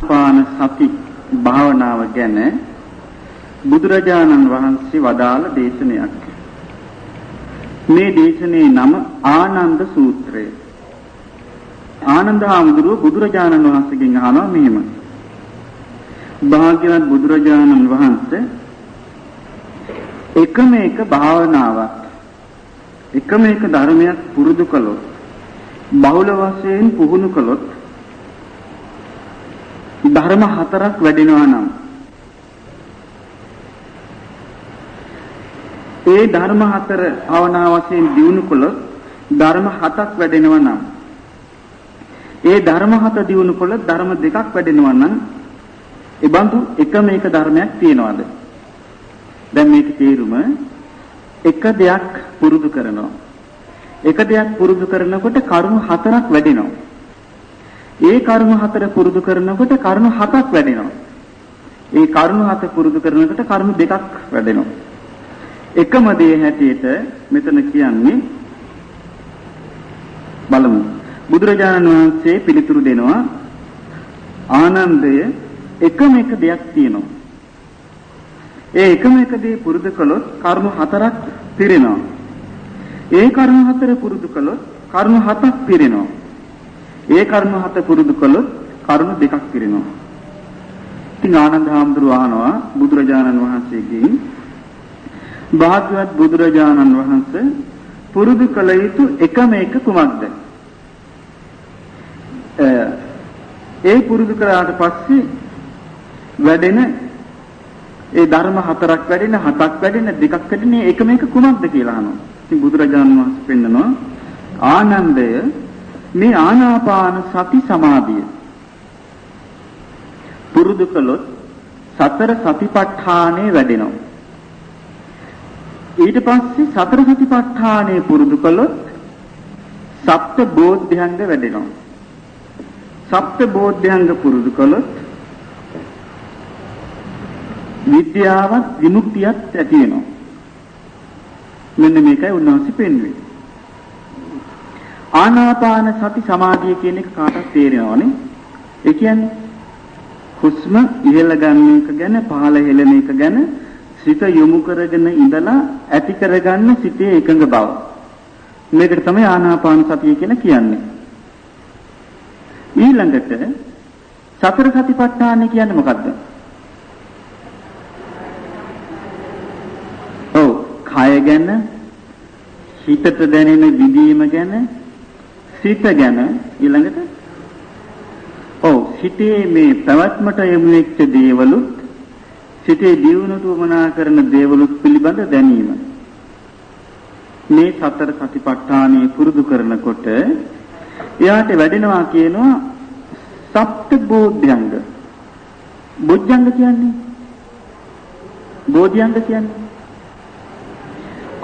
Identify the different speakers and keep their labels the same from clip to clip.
Speaker 1: පාන සති භාවනාව ගැන බුදුරජාණන් වහන්සේ වදාළ දේශනයක්. මේ දේශනේ නම ආනන්ද සූත්‍රය. ආනන්ද හාමුදුරුව බුදුරජාණන් වහන්සේගෙන් අහනවා මෙහෙම. භාග්‍යවත් බුදුරජාණන් වහන්සේ එකම එක භාවනාවක් එකම එක ධර්මයක් පුරුදු කළොත් බහුල වශයෙන් පුහුණු කළොත් ධර්ම හතරක් වැඩෙනවා නම් ඒ ධර්ම හතර භාවනා වශයෙන් දියුණු කළොත් ධර්ම හතක් වැඩෙනවා නම් ඒ ධර්ම හත දියුණු කළොත් ධර්ම දෙකක් වැඩෙනවා නම් ඒ බඳු එකම එක ධර්මයක් තියනවාද? දැන් මේක තේරුම එක දෙයක් පුරුදු කරනවා. එක දෙයක් පුරුදු කරනකොට කරුණු හතරක් වැඩෙනවා. ඒ කරුණු හතර පුරුදු කරනකොට කරුණු හතක් වැඩෙනවා. ඒ කරුණු හත පුරුදු කරනකොට කරුණු දෙකක් වැඩෙනවා. එකම දේ හැටියට මෙතන කියන්නේ බලමු. බුදුරජාණන් වහන්සේ පිළිතුරු දෙනවා ආනන්දය එකම එක දෙයක් තියෙනවා. ඒ එකම එක දේ පුරුදු කළොත් කරුණු හතරක් පිරෙනවා. ඒ කරුණු හතර පුරුදු කළොත් කරුණු හතක් පිරෙනවා. ඒ කරුණු හත පුරුදු කළොත් කරුණු දෙකක් පිරෙනවා. ඉතින් ආනන්ද හාමුදුරුවෝ අහනවා බුදුරජාණන් වහන්සේගෙන් භාග්‍යවත් බුදුරජාණන් වහන්සේ පුරුදු කළ යුතු එකම එක කුමක්ද? ඒ පුරුදු කරාට පස්සේ වැඩෙන ඒ ධර්ම හතරක් වැඩෙන හතක් වැඩෙන දෙකක් වැඩෙන එකම එක කුමක්ද කියලා අහනවා. ඉතින් බුදුරජාණන් වහන්සේ පෙන්නනවා ආනන්දය මේ ආනාපාන සති සමාධිය පුරුදු කළොත් සතර සතිපට්ඨානේ වැඩෙනවා. ඊට පස්සේ සතර සතිපට්ඨානේ පුරුදු කළොත් සප්ත බෝධ්‍යංග වැඩෙනවා. සප්ත බෝධ්‍යංග පුරුදු කළොත් විද්‍යාවත් විමුක්තියත් ඇති වෙනවා. මෙන්න මේකයි උන්වහන්සේ පෙන්වන්නේ. ආනාපාන සති සමාධිය කියන එක කාටත් තේරෙනවනේ. ඒ කියන්නේ හුස්ම ඉහළ ගන්න එක ගැන පහළ හෙළන එක ගැන සිත යොමු කරගෙන ඉඳලා ඇති කරගන්න සිතේ එකඟ බව. මේකට තමයි ආනාපාන සතිය කියලා කියන්නේ. ඊළඟට සතර සතිපට්ඨාන කියන්නේ මොකද්ද? ඔව්, කය ගැන, හිතට දැනෙන විඳීම ගැන, සිත ගැන ඊළඟට ඔව් සිතේ මේ පැවැත්මට යොමු වෙච්ච දේවලුත් සිතේ දියුණුවට උවමනා කරන දේවලුත් පිළිබඳ දැනීම. මේ සතර සතිපට්ඨානෙ පුරුදු කරනකොට එයාට වැඩෙනවා කියනවා සප්ත බෝධ්‍යංග. බෝධ්‍යංග කියන්නේ බෝධ්‍යංග කියන්නේ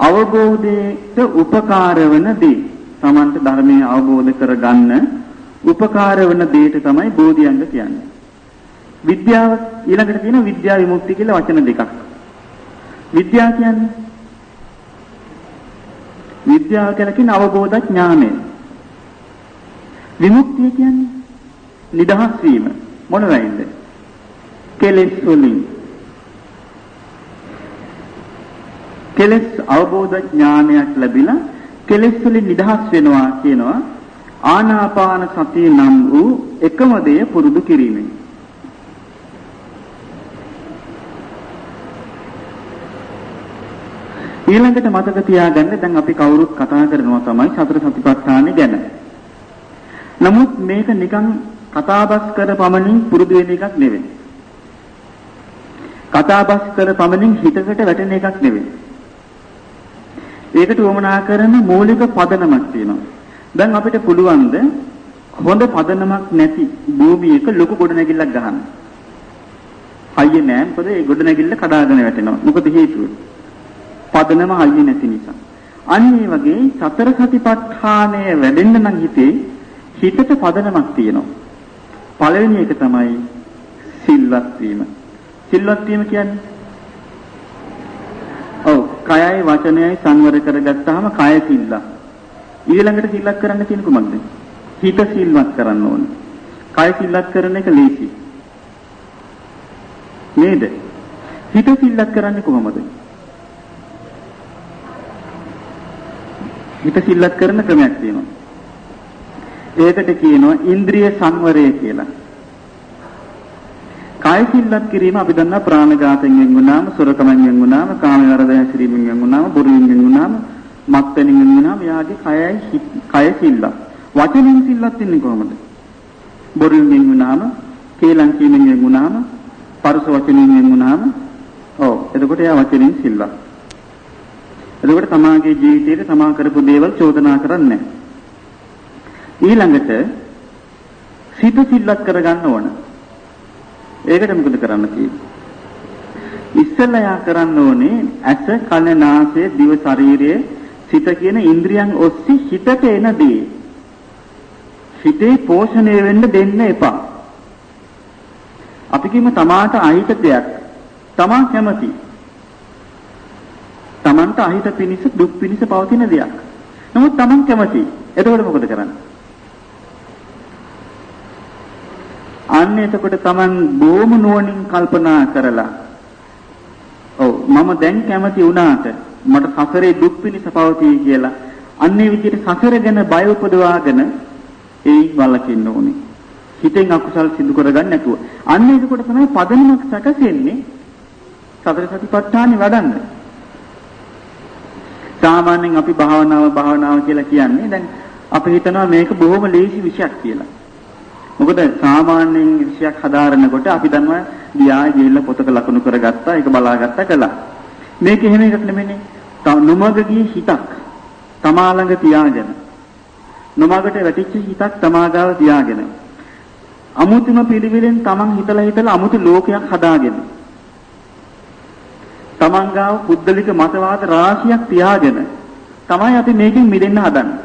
Speaker 1: අවබෝධයට උපකාර වන දේ. තමන්ට ධර්මය අවබෝධ කරගන්න උපකාර වන දෙයට තමයි බෝධිඅංග කියන්නේ. විද්‍යාව ඊළඟට තියෙනවා විද්‍යා විමුක්ති කියලා වචන දෙකක්. විද්‍යාව කියන්නේ විද්‍යාව කියන්නේ අවබෝධ ඥානය. විමුක්තිය කියන්නේ නිදහස් වීම. මොන වෙයින්ද? කෙලෙස් වලින්. කෙලෙස් අවබෝධ ඥානයක් ලැබිලා කෙලෙස් වලින් නිදහස් වෙනවා කියනවා ආනාපාන සතිය නම් වූ එකම දේ පුරුදු කිරීමෙන්. ඊළඟට මතක තියාගන්න දැන් අපි කවුරුත් කතා කරනවා තමයි සතර සතිපට්ඨාන ගැන. නමුත් මේක නිකන් කතාබස් කර පමණින් පුරුදු වෙන එකක් නෙවෙයි. කතාබස් කර පමණින් හිතකට වැටෙන එකක් නෙවෙයි. ඒකට උවමනා කරන මූලික පදනමක් තියෙනවා. දැන් අපිට පුළුවන් ද හොඳ පදනමක් නැති භූමියක ලොකු ගොඩනැගිල්ලක් ගහන්න. හයිය නෑ මොකද ඒ ගොඩනැගිල්ල කඩාගෙන වැටෙනවා. මොකද හේතුව? පදනම හයිය නැති නිසා. අන්න ඒ වගේ සතර සතිපට්ඨානය වැඩෙන්න නම් හිතට පදනමක් තියෙනවා. පළවෙනි එක තමයි සිල්වත් වීම. සිල්වත් වීම කියන්නේ ඔව් කයයි වචනයයි සංවර කරගත්තාම කය සිල්වත්. ඊළඟට සිල්වත් කරන්න තියෙන කුමක්ද? හිත සිල්වත් කරන්න ඕනේ. කය සිල්වත් කරන එක ලේසි. නේද? හිත සිල්ලත් කරන්නේ කොහොමද? හිත සිල්ලත් කරන ක්‍රමයක් තියෙනවා. ඒකට කියනවා ඉන්ද්‍රිය සංවරය කියලා. කාය සිල්ලත් කිරීම අපි දන්නා ප්‍රාණඝාතයෙන් වෙන් වුණාම, සොරකමෙන් වෙන් වුණාම, කාම වර්ධය හැසිරීමෙන් වෙන් වුණාම, බොරුවෙන් වෙන් වුණාම, මත්පැනින් වෙන් වුණාම යාගේ කය සිල්ලත්. වචනෙන් සිල්ලත් වෙන්නේ කොහොමද? බොරුවෙන් වෙන් වුණාම, කේලම් කීමෙන් වෙන් වුණාම, පරුස වචනෙන් වෙන් වුණාම, එතකොට එයා වචනෙන් සිල්ලත්. එතකොට තමාගේ ජීවිතයේ තමා කරපු දේවල් චෝදනා කරන්නේ නැහැ. ඊළඟට සිත සිල්ලත් කරගන්න ඕන. ඒකට මොකද කරන්න තියෙන්නේ? ඉස්සෙල්ලා යා කරන්න ඕනේ ඇස, කන, නාසය, දිව, ශරීරය, සිත කියන ඉන්ද්‍රියන් ඔස්සේ හිතට එන දේ හිතේ පෝෂණය වෙන්න දෙන්න එපා. අපි කියමු තමාට අහිත දෙයක් තමා කැමති. තමන්ට අහිත පිනිස දුක් පිනිස පවතින දෙයක්. නමුත් තමන් කැමති. එතකොට මොකද කරන්නේ? අන්න එතකොට තමන් බොහොම නුවණින් කල්පනා කරලා මම දැන් කැමති වුණාට මට සසරේ දුක් පිනිස පවතී කියලා අන්නේ විදිහට සසර ගැන බය උපදවාගෙන ඒ වලකින්න ඕනේ. හිතෙන් අකුසල් සිදු කරගන්න නැතුව. අන්න එතකොට තමයි පදනමක් සැකසෙන්නේ සතර සතිපට්ඨානෙ වඩන්න. සාමාන්‍යයෙන් අපි භාවනාව කියලා කියන්නේ දැන් අපි හිතනවා මේක බොහොම ලේසි විෂයක් කියලා. මොකද සාමාන්‍යයෙන් විෂයක් හදාරනකොට අපි දන්නවා ගියා ගිහිල්ලා පොතක ලකුණු කරගත්තා, ඒක බලාගත්තා කළා. මේක එහෙම එකක් නෙමෙයිනේ. නොමග ගිය හිතක් තමා ළඟ තියාගෙන, නොමගට වැටිච්ච හිතක් තමා ගාව තියාගෙන, අමුතුම පිළිවිලෙන් තමන් හිතලා අමුතු ලෝකයක් හදාගෙන, තමන් ගාව පුද්ගලික මතවාද රාශියක් තියාගෙන තමයි අපි මේකෙන් මිදෙන්න හදන්නේ.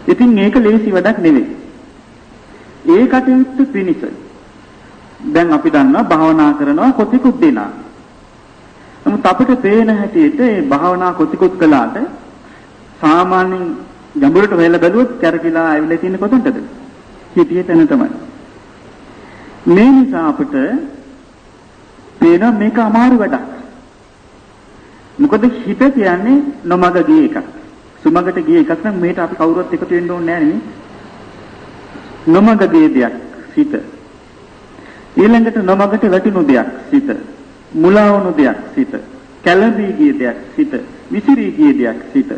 Speaker 1: ඉතින් මේක ලේසි වැඩක් නෙවෙයි. ඒ කටයුත්ත පිණිස දැන් අපි දන්නවා භාවනා කරනවා කොතිකුත් දෙනා. නමුත් අපිට පේන හැටියට මේ භාවනා කොතිකුත් කළාට සාමාන්‍යයෙන් ගැඹුරට වෙලා බැලුවොත් කැරකිලා ඇවිල්ලා තියෙන්නේ කොතනටද? හිතේ තැන තමයි. මේ නිසා අපිට පේන මේක අමාරු වැඩක්. මොකද හිත කියන්නේ නොමග ගිය එකක්. සුමගට ගිය එකක් නම් මේකට අපි කවුරුත් එකතු වෙන්න ඕනේ නැහැ නේ. නොමග ගිය දෙයක් සිත. ඊළඟට නොමගට වැටුණු දෙයක් සිත. මුලා වුණු දෙයක් සිත. කැළඹී ගිය දෙයක් සිත. විසිරී ගිය දෙයක් සිත.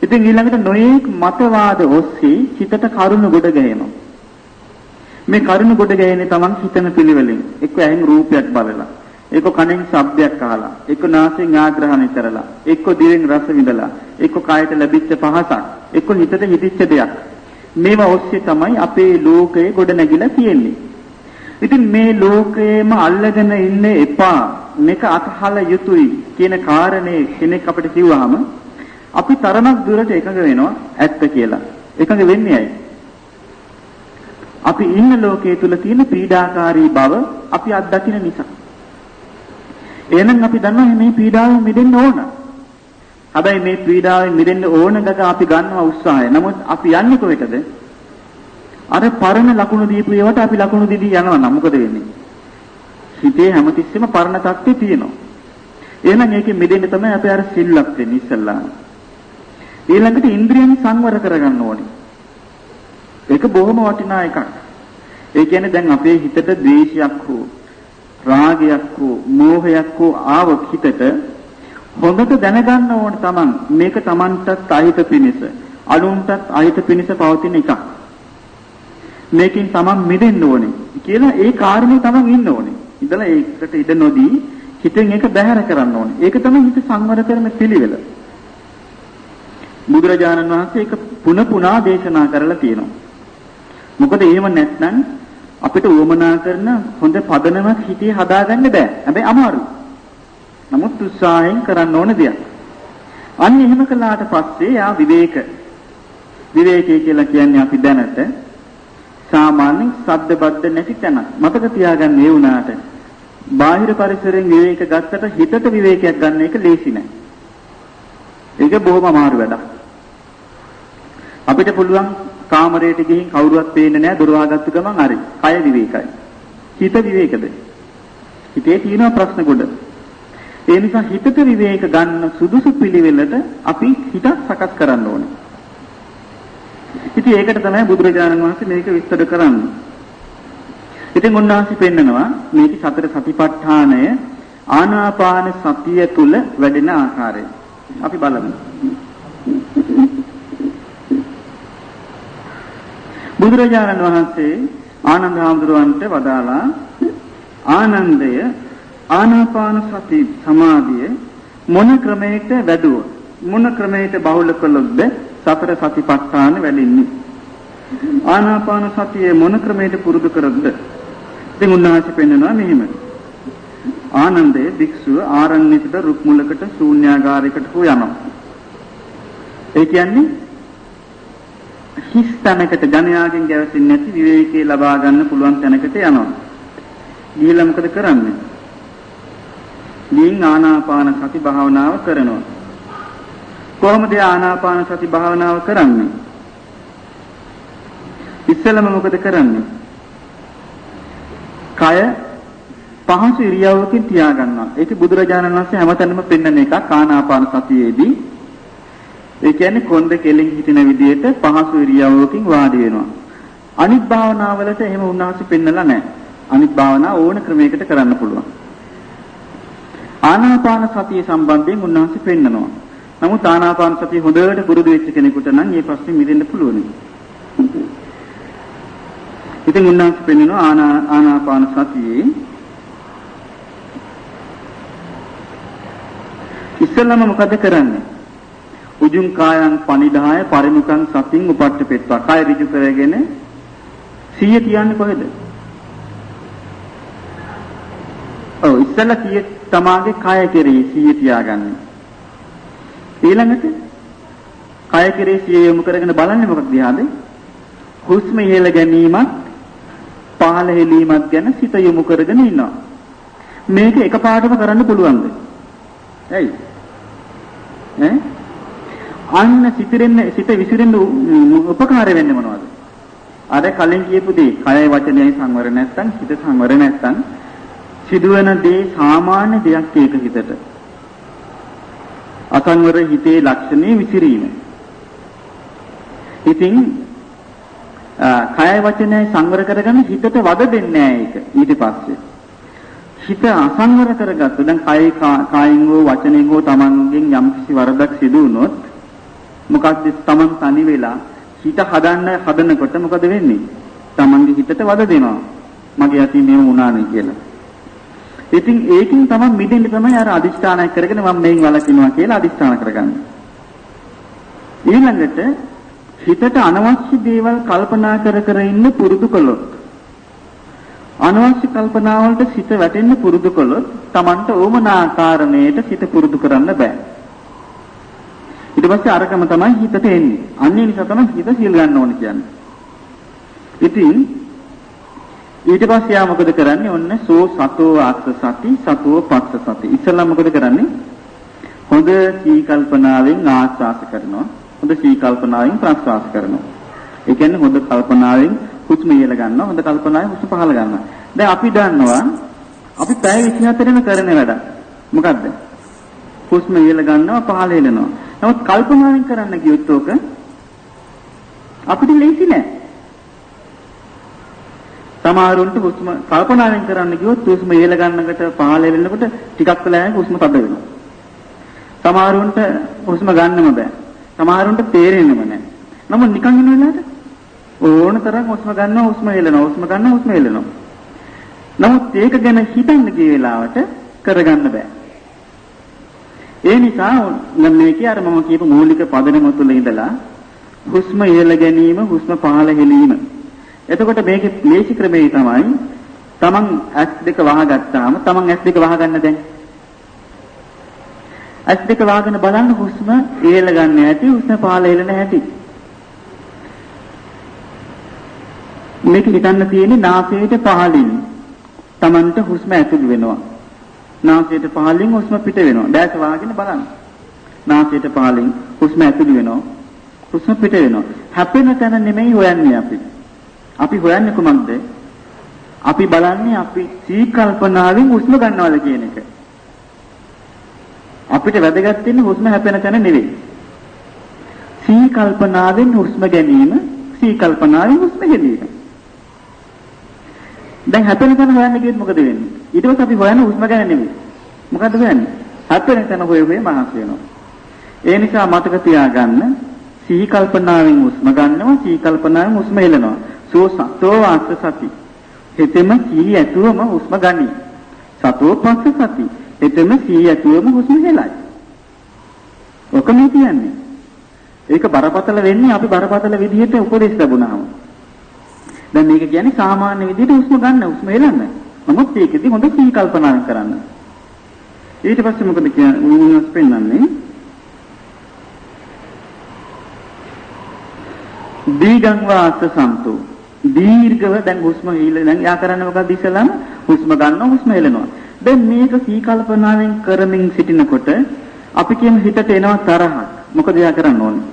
Speaker 1: ඉතින් ඊළඟට නොයේක් මතවාද ඔස්සේ හිතට කරුණ ගොඩ ගැහෙනවා. මේ කරුණ ගොඩ ගැහෙන්නේ Taman හිතන පිළිවෙලින්. එක්ක ඇහෙන් රූපයක් බලලා, එක්ක කනෙන් ශබ්දයක් අහලා, එක්ක නාසයෙන් ආග්‍රහණය කරලා, එක්ක දිවෙන් රස විඳලා, එක්ක කායට ලැබිච්ච පහසක්, එක්ක හිතට හිතිච්ච දෙයක්. මේවා ඔස්සේ තමයි අපේ ලෝකය ගොඩ නැගිලා තියෙන්නේ. ඉතින් මේ ලෝකයේම අල්ලගෙන ඉන්න එපා, මේක අතහල යුතුයි කියන කාරණේ කෙනෙක් අපිට කිව්වහම අපි තරමක් දුරට එකඟ වෙනවා ඇත්ත කියලා. එකඟ වෙන්නේ ඇයි? අපි ඉන්න ලෝකයේ තුල තියෙන පීඩාකාරී බව අපි අත්දකින නිසා. එහෙනම් අපි දන්නවා මේ පීඩාවෙන් මිදෙන්න ඕන. හැබැයි මේ පීඩාවෙන් මිදෙන්න ඕන ගක අපි ගන්නවා උත්සාහය. නමුත් අපි යන්නේ කොහෙටද? අර පරණ ලකුණු දීපු ඒවට අපි ලකුණු දීදී යනවා නම් මොකද වෙන්නේ? හිතේ හැමතිස්සෙම පරණ තත්ත්වය තියෙනවා. එහෙනම් ඒකෙ මිදෙන්න තමයි අපි අර සිල්ලක් වෙන්නේ ඉස්සල්ලා. ඊළඟට ඉන්ද්‍රියන් සංවර කරගන්න ඕනේ. ඒක බොහොම වටිනා එකක්. ඒ කියන්නේ දැන් අපේ හිතට ද්වේෂයක් හෝ රාගයක් හෝ මෝහයක් හෝ ආවොත් හිතට හොඳට දැනගන්න ඕන තමන් මේක තමන්ටත් අහිත පිණිස අනුන්ටත් අහිත පිණිස පවතින එකක්. මේකෙන් තමන් මිදෙන්න ඕනේ කියලා ඒ කාරණේ තමන් ඉන්න ඕනේ. ඉතලා ඒකට ඉඩ නොදී හිතෙන් ඒක බැහැර කරන්න ඕනේ. ඒක තමයි හිත සංවර කරන පිළිවෙල. බුදුරජාණන් වහන්සේ ඒක පුනා දේශනා කරලා තියෙනවා. මොකද එහෙම නැත්නම් අපිට උවමනා කරන හොඳ පදනමක් හිතේ හදාගන්න බෑ. හැබැයි අමාරුයි. නමුත් උත්සාහයෙන් කරන්න ඕන දෙයක්. අන්න එහෙම කළාට පස්සේ යා විවේකී කියලා කියන්නේ අපි දැනට සාමාන්‍යයෙන් ශබ්ද බද්ද නැති තැන. මතක තියාගන්න ඒ වුණාට බාහිර පරිසරයෙන් විවේක ගත්තට හිතට විවේකයක් ගන්න එක ලේසි නෑ. ඒක බොහොම අමාරු වැඩක්. අපිට පුළුවන් කාමරයට ගිහින් කවුරුවත් පේන්නේ නැහැ දොර වහගත්තු ගමන් හරි. කය විවේකයි. හිත විවේකද? හිතේ තියෙන ප්‍රශ්න කොට. ඒ නිසා හිතට විවේක ගන්න සුදුසු පිළිවෙලට අපි හිත සකස් කරන්න ඕනේ. ඉතින් ඒකට තමයි බුදුරජාණන් වහන්සේ මේක විස්තර කරන්නේ. ඉතින් උන්වහන්සේ පෙන්නනවා මේක සතර සතිපට්ඨානය ආනාපාන සතිය තුල වැඩෙන ආකාරය. අපි බලමු. බුදුරජාණන් වහන්සේ ආනන්ද හාමුදුරුවන්ට වදාලා ආනන්දය ආනාපාන සති සමාධිය මොන ක්‍රමයකට වැඩුවොත් මොන ක්‍රමයකට බහුල කළොත්ද සතර සතිපට්ඨාන වැඩෙන්නේ? ආනාපාන සතිය මොන ක්‍රමයකට පුරුදු කරොත්ද? ඉතින් උන්වහන්සේ පෙන්නනවා මෙහෙම. ආනන්දයේ භික්ෂුව ආරණ්‍යයකට රුක් මුලකට ශූන්‍යාගාරයකට හෝ යනවා. ඒ කියන්නේ හිස් තැනකට ජනයාගෙන් ගැවසෙන්නේ නැති විවේකී ලබා ගන්න පුළුවන් තැනකට යනවා. ගිහිල්ලා මොකද කරන්නේ? ගිහින් ආනාපාන සති භාවනාව කරනවා. කොහොමද ආනාපාන සති භාවනාව කරන්නේ? ඉස්සෙල්ලම මොකද කරන්නේ? කය පහසු ඉරියව්වකින් තියාගන්නවා. ඒක බුදුරජාණන් වහන්සේ හැමතැනම පෙන්වන එකක් ආනාපාන සතියේදී. ඒ කියන්නේ කොන්ද කෙලින් හිටින විදිහට පහසු ඉරියව්වකින් වාඩි වෙනවා. අනිත් භාවනාවලට එහෙම උන්වහන්සේ පෙන්නලා නැහැ. අනිත් භාවනා ඕන ක්‍රමයකට කරන්න පුළුවන්. ආනාපාන සතිය සම්බන්ධයෙන් උන්වහන්සේ පෙන්නනවා. නමුත් ආනාපාන සතිය හොඳට පුරුදු වෙච්ච කෙනෙකුට නම් මේ ප්‍රශ්නේ මිදෙන්න පුළුවන්. ඉතින් උන්වහන්සේ පෙන්නනවා ආනාපාන සතියේ ඉස්සෙල්ලාම මොකද කරන්නේ? උජුං කායං පනිදාය පරිමුඛං සතින් උපට්ඨපෙත්වා. කය ඍජු කරගෙන 100 තියන්නේ කොහෙද? ඔව් ඉස්සෙල්ලා 100 තමාගේ කය කෙරෙහි 100 තියාගන්න. ඊළඟට කය කෙරෙහි 100 යොමු කරගෙන බලන්නේ මොකක්ද දිහාද? හුස්ම ඉහළ ගැනීමත් පහළ හෙලීමත් ගැන සිත යොමු කරගෙන ඉන්නවා. මේක එකපාරටම කරන්න පුළුවන්ද? ඇයි? අන්න සිත විසිරෙන්න උපකාර වෙන්නේ මොනවද? අර කලින් කියපු දේ කයයි වචනයයි සංවර නැත්නම් හිත සංවර නැත්නම් සිදුවන දේ සාමාන්‍ය දෙයක් ඒක හිතට. අසංවර හිතේ ලක්ෂණේ විසිරීම. ඉතින් කයයි වචනයයි සංවර කරගන්න හිතට වද දෙන්නේ නැහැ ඒක. ඊට පස්සේ හිත අසංවර කරගත්තු. දැන් කායින් හෝ වචනෙන් හෝ තමන්ගෙන් යම්කිසි වරදක් සිදු වුණොත් මොකක්ද තමන් තනි වෙලා හිත හදනකොට මොකද වෙන්නේ? තමන්ගේ හිතට වද දෙනවා. මගේ අතින් මේව වුණානේ කියලා. ඉතින් ඒකෙන් තමයි මිදෙන්න තමයි අර අදිෂ්ඨානය කරගෙන මම මේන් වළකිනවා කියලා අදිෂ්ඨාන කරගන්නේ. ඊළඟට හිතට අනවශ්‍ය දේවල් කල්පනා කර ඉන්න පුරුදු කළොත් අනවශ්‍ය කල්පනා වලට සිත වැටෙන්න පුරුදු කළොත් Tamanට ඕමනා කාරණේට සිත පුරුදු කරන්න බෑ. ඊට පස්සේ අරකම තමයි හිතට එන්නේ. අන්න ඒ නිසා තමයි හිත සිල් ගන්න ඕනේ කියන්නේ. ඉතින් ඊට පස්සේ යා මොකද කරන්නේ? ඔන්න සෝ සතෝ ආස්ස සති සතෝ පස්ස සති. ඉස්සෙල්ලා මොකද කරන්නේ? හොඳ සී කල්පනාවෙන් ආස්වාස කරනවා. හොඳ සී කල්පනාවෙන් ප්‍රස්වාස කරනවා. ඒ කියන්නේ හොඳ කල්පනාවෙන් හුස්ම ඉහළ ගන්නවා, හොඳ කල්පනාවෙන් හුස්ම පහළ ගන්නවා. දැන් අපි දන්නවා අපි පැය 24ම කරන වැඩ. මොකද්ද? හුස්ම ඉහළ ගන්නවා, පහළ හෙලනවා. නමුත් කල්පනාවෙන් කරන්න ගියොත් ඔක අපිට ලේසි නෑ. සමහරුන්ට හුස්ම කල්පනාවෙන් කරන්න ගියොත් හුස්ම ඉහළ ගන්නකොට පහළ හෙලනකොට ටිකක් වෙලා යනකොට හුස්ම තද වෙනවා. සමහරුන්ට හුස්ම ගන්නම බෑ. සමහරුන්ට තේරෙන්නේම නෑ. නමුත් නිකන් ඉන්න වෙලාවට ඕන තරම් හුස්ම ගන්නවා, හුස්ම හෙලනවා, හුස්ම ගන්නවා, හුස්ම හෙලනවා. නමුත් ඒක ගැන හිතන්න ගිය වෙලාවට කරගන්න බෑ. ඒ නිසා මේකේ අර මම කියපු මූලික පදනම තුළ ඉඳලා හුස්ම ඉහළ ගැනීම, හුස්ම පහළ හෙලීම. එතකොට මේකේ ලේසි ක්‍රමේ තමයි තමන් S2 වහගත්තාම තමන් S2 වහගන්න දැන්. S2 වහගෙන බලන්න හුස්ම ඉහළ ගන්න හැටි, හුස්ම පහළ හෙලන හැටි. මේක හිතන්න තියෙන්නේ නාසයට පහළින් තමන්ට හුස්ම ඇතුල් වෙනවා. නාසයට පහළින් හුස්ම පිට වෙනවා. දැස වාගෙන බලන්න. නාසයට පහළින් හුස්ම ඇතුල් වෙනවා. හුස්ම පිට වෙනවා. හැපෙන තැන නෙමෙයි හොයන්නේ අපි. අපි හොයන්නේ කොහොමද? අපි බලන්නේ අපි සී කල්පනාවෙන් හුස්ම ගන්නවද කියන එක. අපිට වැදගත් වෙන්නේ හුස්ම හැපෙන තැන නෙවෙයි. සී කල්පනාවෙන් හුස්ම ගැනීම, සී කල්පනාවෙන් හුස්ම හෙලීම. දැන් හැපෙන තැන හොයන්න ගියොත් මොකද වෙන්නේ? ඊට පස්සේ අපි හොයන්නේ හුස්ම ගැන නෙවෙයි. මොකද්ද හොයන්නේ? හැපෙන තැන හොය මහාස වෙනවා. ඒ නිසා මතක තියාගන්න සී කල්පනාවෙන් හුස්ම ගන්නවා, සී කල්පනාවෙන් හුස්ම හෙලනවා. සෝ සතෝ වාස්ස සති. හිතෙම සී ඇතුවම හුස්ම ගනි. සතෝ පස්ස සති. හිතෙම සී ඇතුවම හුස්ම හෙලයි. ඔක මේ කියන්නේ. ඒක බරපතල වෙන්නේ අපි බරපතල විදිහට උපදෙස් ලැබුණාම. දැන් මේක කියන්නේ සාමාන්‍ය විදිහට හුස්ම ගන්න, හුස්ම හෙලන්න. නමුත් ඒකෙදි හොඳ සී කල්පනාවෙන් කරන්න. ඊට පස්සේ මොකද කියන්නේ? පෙන්නන්නේ දීගං වාස සම්තු. දීර්ඝව දැන් හුස්ම හෙලන දැන් යා කරන්නේ මොකක්ද ඉස්සලම? හුස්ම ගන්නවා, හුස්ම හෙලනවා. දැන් මේක සී කල්පනාවෙන් කරමින් සිටිනකොට අපි කියමු හිතට එනවා තරහක්. මොකද යා කරන්න ඕනේ?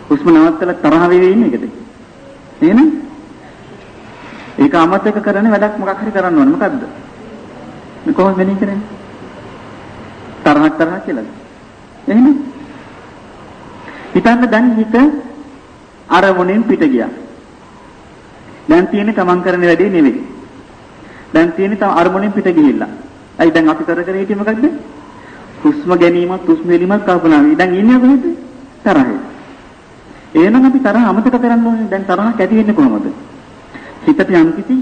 Speaker 1: හුස්ම නවත්තලා තරහ වෙවි ඉන්නේ එකද? එහෙනම් ඒක අමතක කරන වැඩක් මොකක් හරි කරන්න ඕනේ. මොකද්ද? මේ කොහොමද මෙනෙහි කරන්නේ? තරහ කියලාද? එහෙනම් හිතන්න දැන් හිත අරමුණෙන් පිට ගියා. දැන් තියෙන්නේ තමන් කරන වැඩේ නෙවෙයි. දැන් තියෙන්නේ තම අරමුණෙන් පිට ගිහිල්ලා. අයි දැන් අපි කර හිටියේ මොකද්ද? හුස්ම ගැනීමත් හුස්ම එලීමත් කල්පනාවයි. දැන් ඉන්නේ කොහෙද? තරහේ. එහෙනම් අපි තරහ අමතක කරන්න ඕනේ. දැන් තරහක් ඇති වෙන්නේ කොහොමද? හිතට යම්කිසි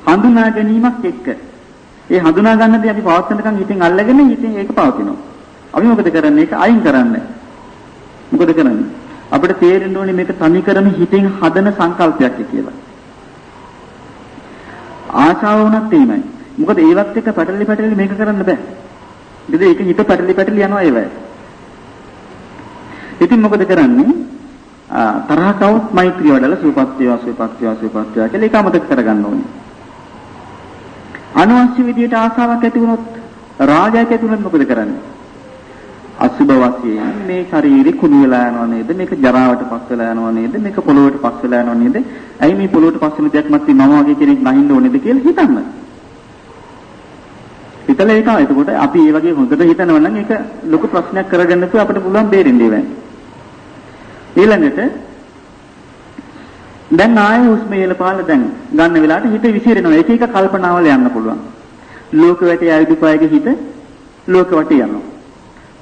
Speaker 1: හඳුනා ගැනීමක් එක්ක. ඒ හඳුනා ගන්න දේ අපි පවත්වනකම් හිතෙන් අල්ලගෙන හිතෙන් ඒක පවතිනවා. අපි මොකද කරන්නේ? ඒක අයින් කරන්න. මොකද කරන්නේ? අපිට තේරෙන්න ඕනේ මේක තනිකරම හිතෙන් හදන සංකල්පයක් කියලා. ආශාව වුණත් එහෙමයි. මොකද ඒවත් එක්ක පැටලි මේක කරන්න බෑ. ඉතින් ඒක හිත පැටලි යනවා ඒවයි. ඉතින් මොකද කරන්නේ? තරහකවුත් මෛත්‍රිය වඩලා සුවපත් වේවා කියලා ඒක අමතක කරගන්න ඕනේ. අනවශ්‍ය විදියට ආශාවක් ඇති වුණොත්, රාගයක් ඇති වුණොත් මොකද කරන්නේ? අසුබ වශයෙන් මේ ශරීරේ කුණු වෙලා යනවා නේද? මේක ජරාවට පස් වෙලා යනවා නේද? මේක පොළොවට පස් වෙලා යනවා නේද? ඇයි මේ පොළොවට පස් වෙන දෙයක් මත මම වගේ කෙනෙක් නැහින්න ඕනේද කියලා හිතන්න. හිතලා ඒක එතකොට අපි මේ වගේ හොඳට හිතනවා නම් ඒක ලොකු ප්‍රශ්නයක් කරගන්න තු අපිට පුළුවන් බේරෙන්න ඒවෙන්. ඊළඟට දැන් ආයෙ හුස්ම ඉහළපාල දැන් ගන්න වෙලාවට හිත විසිරෙනවා. එක කල්පනාවල යන්න පුළුවන්. ලෝක වැටේ ආයුධපායක හිත ලෝක වටේ යනවා.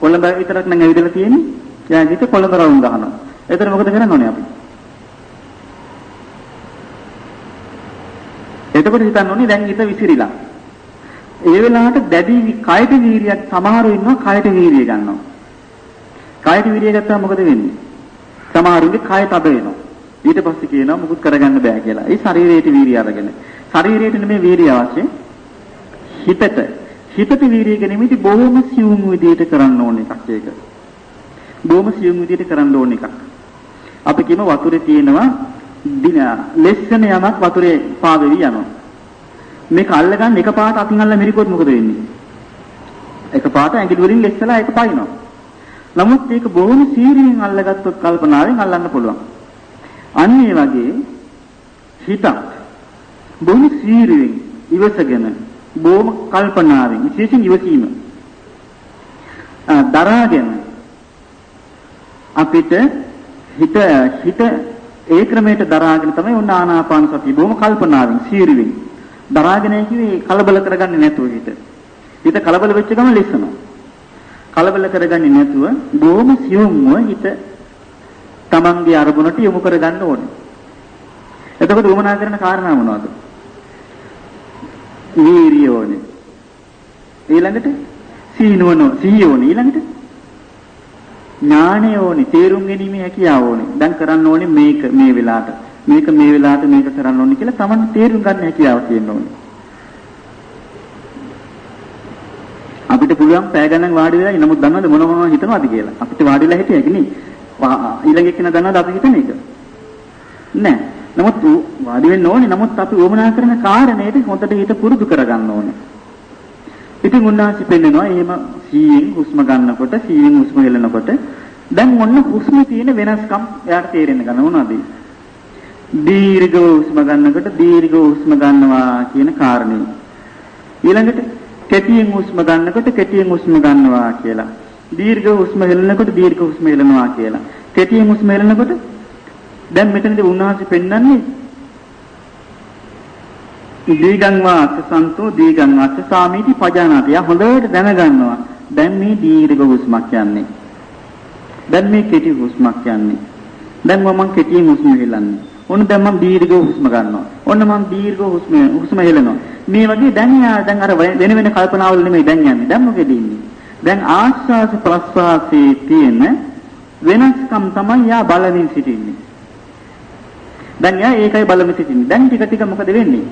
Speaker 1: කොළඹ විතරක් නම් ඇවිදලා තියෙන්නේ. යා හිත කොළඹ රවුම් ගහනවා. එතන මොකද කරන්න ඕනේ අපි? එතකොට හිතන්න ඕනේ දැන් හිත විසිරිලා. ඒ වෙලාවට දැඩි කායික වීර්යයක් සමහරව ඉන්නවා කායික වීර්යය ගන්නවා. කායික වීර්යය ගත්තාම මොකද වෙන්නේ? සමහරුන්ගේ කාය තද වෙනවා. ඊට පස්සේ කියනවා මුකුත් කරගන්න බෑ කියලා. ඒ ශරීරයේ වීර්යය අරගෙන. ශරීරයේ නෙමෙයි වීර්යය අවශ්‍ය. හිතට වීර්යය ගැනීමදී බොහොම සියුම් විදියට කරන්න ඕන එකක් ඒක. බොහොම සියුම් විදියට කරන්න ඕන එකක්. අපි කියමු වතුරේ තියෙනවා ලෙස්සන යමක් වතුරේ පාවෙවි යනවා. මේක අල්ලගන්න එකපාරට අතින් අල්ල මිරිකොත් මොකද වෙන්නේ? එකපාරට ඇඟිලි වලින් ලෙස්සලා ඒක පයින්නවා. නමුත් ඒක බොහොම සීරියෙන් අල්ලගත්තොත් කල්පනාවෙන් අල්ලන්න පුළුවන්. අන්න ඒ වගේ හිත බොහොම සීරියෙන් ඉවසගෙන බොහොම කල්පනාවෙන් විශේෂයෙන් ඉවසීම දරාගෙන අපිට හිත ඒ ක්‍රමයට දරාගෙන තමයි උන්න ආනාපාන සතිය බොහොම කල්පනාවෙන් සීරියෙන් දරාගෙන කිව්වේ කලබල කරගන්නේ නැතුව හිත කලබල වෙච්ච ගමන් ලෙස්සනවා. කලබල කරගන්නේ නැතුව බොහොම සියුම්ව හිත තමන්ගේ අරමුණට යොමු කරගන්න ඕනේ. එතකොට උවමනා කරන කාරණා මොනවද? වීරිය ඕනේ. ඊළඟට සිහිය ඕනේ. ඊළඟට ඥානය ඕනේ. තේරුම් ගැනීම හැකියාව ඕනේ. දැන් කරන්න ඕනේ මේක මේ වෙලාවට. මේක කරන්න ඕනේ කියලා තමන් තේරුම් ගන්න හැකියාව තියෙන්න ඕනේ. අපිට පුළුවන් පැය ගණන් වාඩි වෙලා නමුත් දන්නවද මොනවා හිතනවද කියලා? අපිට වාඩි වෙලා හිටියක නේ. ඊළඟ එක්කන දන්නවද අපි හිතන එක? නෑ. නමුත් වාඩි වෙන්න ඕනේ. නමුත් අපි වමනා කරන කාරණේට හොඳට හිත පුරුදු කරගන්න ඕනේ. ඉතින් උන්වහන්සේ පෙන්නනවා එහෙම සීයෙන් හුස්ම ගන්නකොට සීයෙන් හුස්ම හෙලනකොට දැන් ඔන්න හුස්මේ තියෙන වෙනස්කම් එයාට තේරෙන්න ගන්න මොනවද? දීර්ඝ හුස්ම ගන්නකොට දීර්ඝ හුස්ම ගන්නවා කියන කාරණේ. ඊළඟට කෙටියෙන් හුස්ම ගන්නකොට කෙටියෙන් හුස්ම ගන්නවා කියලා. දීර්ඝ හුස්ම හෙලනකොට දීර්ඝ හුස්ම හෙලනවා කියලා. කෙටියෙන් හුස්ම හෙලනකොට දැන් මෙතනදී උන්වහන්සේ පෙන්වන්නේ දීගං වාස සන්තෝ දීගං වාස සාමීති පජානාති. යා හොඳට දැනගන්නවා. දැන් මේ දීර්ඝ හුස්මක් යන්නේ. දැන් මේ කෙටි හුස්මක් යන්නේ. දැන් මම කෙටියෙන් හුස්ම හෙලන්නේ. ඔන්න දැන් මම දීර්ඝ හුස්ම ගන්නවා. ඔන්න මම දීර්ඝ හුස්ම හෙලනවා. මේ වගේ දැන් අර වෙන වෙන කල්පනාවල නෙමෙයි දැන් යන්නේ. දැන් මොකද ඉන්නේ? දැන් ආස්වාස ප්‍රස්වාසයේ තියෙන වෙනස්කම් තමයි යා බලමින් සිටින්නේ. දැන් යා ඒකයි බලමින් සිටින්නේ. දැන් ටික ටික මොකද වෙන්නේ?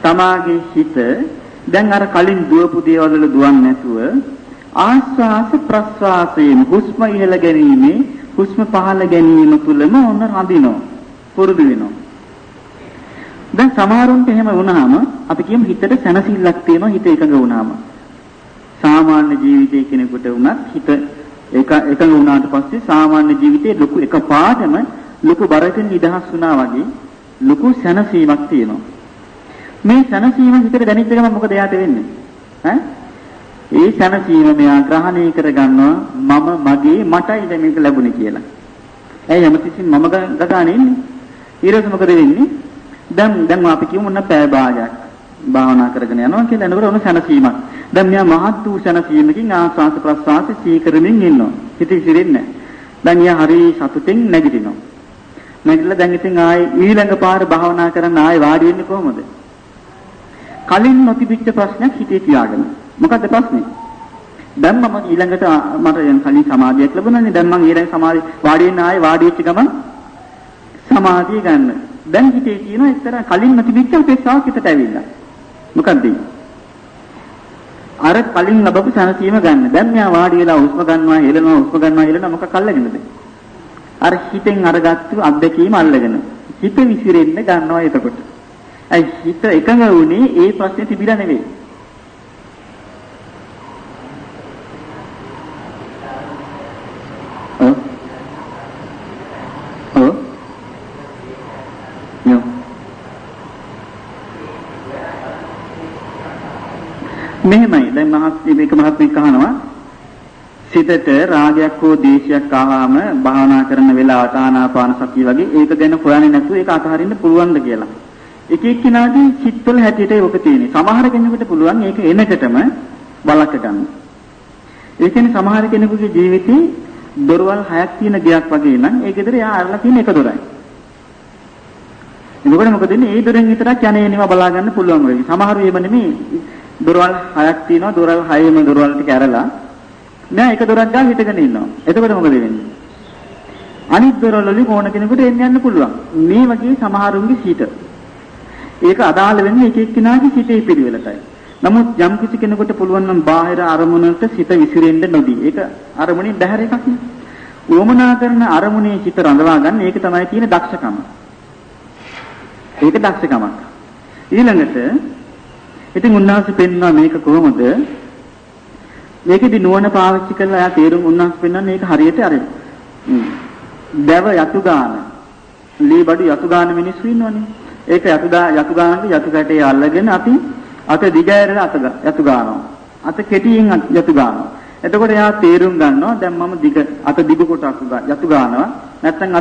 Speaker 1: තමාගේ හිත දැන් අර කලින් දුවපු දේවල් වල දුවන්නේ නැතුව ආස්වාස ප්‍රස්වාසයෙන් හුස්ම ඉහළ ගැනීම හුස්ම පහළ ගැනීම තුලම ඔන්න රඳිනවා. පුරුදු වෙනවා. දැන් සමහරුන්ට එහෙම වුණාම අපි කියමු හිතට සැනසෙල්ලක් තියෙනවා හිත එකඟ වුණාම. සාමාන්‍ය ජීවිතයේ කෙනෙකුට වුණත් හිත එකඟ වුණාට පස්සේ සාමාන්‍ය ජීවිතයේ ලොකු එකපාරටම ලොකු බරකින් නිදහස් වුණා වගේ ලොකු සැනසීමක් තියෙනවා. මේ සැනසීම හිතට දැනෙච්ච ගමන් මොකද යාට වෙන්නේ? ඒ සැනසීම මෙයා ග්‍රහණය කරගන්නවා මම මගේ මටයි දැන් මේක ලැබුණේ කියලා. ඇයි හැමතිස්සෙම මම ගගානේ ඉන්නේ? ඊළඟට මොකද වෙන්නේ? දැන් අපි කියමු මොන පැය භාගයක් භාවනා කරගෙන යනවා කියලා එනකොට ඔන්න සැනසීමක්. දැන් මෙයා මහත් වූ සැනසීමකින් ආස්වාස ප්‍රස්වාස සීකරමින් ඉන්නවා. හිත ඉසිරෙන්නේ නැහැ. දැන් එයා හරි සතුටින් නැගිටිනවා. නැගිටලා දැන් ඉතින් ආයේ ඊළඟ පාර භාවනා කරන්න ආයේ වාඩි වෙන්නේ කොහොමද? කලින් නොතිබිච්ච ප්‍රශ්නයක් හිතේ තියාගෙන. මොකද්ද ප්‍රශ්නේ? දැන් මම ඊළඟට මට කලින් සමාධියක් ලැබුණානේ. දැන් මම ඊළඟ සමාධිය වාඩි වෙන්න ආයේ වාඩි වෙච්ච ගමන් සමාධිය ගන්න. දැන් හිතේ තියෙන එක්තරා කලින් නොතිබිච්ච උපේක්ෂාවක් හිතට ඇවිල්ලා. මොකද්ද? අර කලින් ලැබපු සනසීම ගන්න. දැන් මෙයා වාඩි වෙලා හුස්ම ගන්නවා, හෙලනවා, හුස්ම ගන්නවා, හෙලනවා මොකක් අල්ලගෙනද? අර හිතෙන් අරගත්තු අත්දැකීම අල්ලගෙන. හිත විසිරෙන්න ගන්නවා එතකොට. අයි හිත එකඟ වුණේ ඒ ප්‍රශ්නේ තිබිලා නෙවෙයි. මෙහෙමයි දැන් මේක මහත්මයෙක් අහනවා සිතට රාගයක් හෝ ද්වේෂයක් ආවම භාවනා කරන වෙලාවට ආනාපාන සතිය වගේ ඒක ගැන හොයන්නේ නැතුව ඒක අතහරින්න පුළුවන්ද කියලා. එක එක්කිනාගේ චිත්තවල හැටියට ඒක තියෙන්නේ. සමහර කෙනෙකුට පුළුවන් ඒක එනකටම බලක ගන්න. ඒ කියන්නේ සමහර කෙනෙකුගේ ජීවිතේ දොරවල් 6ක් තියෙන ගයක් වගේ නම් ඒ ගෙදර යා අරලා තියෙන එක දොරයි. එතකොට මොකද වෙන්නේ? ඒ දොරෙන් විතරක් යන්නේ ඒවා බලා ගන්න පුළුවන් වෙයි. සමහරු එහෙම නෙමෙයි දොරවල් 6ක් තියෙනවා. දොරවල් 6ෙම දොරවල් ටික ඇරලා නෑ එක දොරක් ගාව හිටගෙන ඉන්නවා. එතකොට මොකද වෙන්නේ? අනිත් දොරවල් වලින් ඕන කෙනෙකුට එන්න යන්න පුළුවන්. මේ වගේ සමහරුන්ගේ සිට. ඒක අදාළ වෙන්නේ එක එක්කිනාගේ සිටේ පිළිවෙලටයි. නමුත් යම් කිසි කෙනෙකුට පුළුවන් නම් බාහිර අරමුණකට සිත විසිරෙන්න නොදී. ඒක අරමුණින් බැහැර එකක් නේ. උවමනා කරන අරමුණේ සිත රඳවා ගන්න ඒක තමයි තියෙන දක්ෂකම. ඒක දක්ෂකමක්. ඊළඟට ඉතින් උන්වහන්සේ පෙන්වනවා මේක කොහොමද? මේකෙදි නුවණ පාවිච්චි කරලා ආ තේරුම් උන්වහන්සේ පෙන්වන්නේ මේක හරියට අර දැව යතු ගාන, ලී බඩු යතු ගාන මිනිස්සු ඉන්නවනේ. ඒක යතු ගානට යතු කැටේ අල්ලගෙන අපි අත දිගෑරලා යතු ගානවා. අත කෙටියෙන් යතු ගානවා. එතකොට එයා තේරුම් ගන්නවා දැන් මම අත දිගු කොට යතු ගානවා. නැත්නම්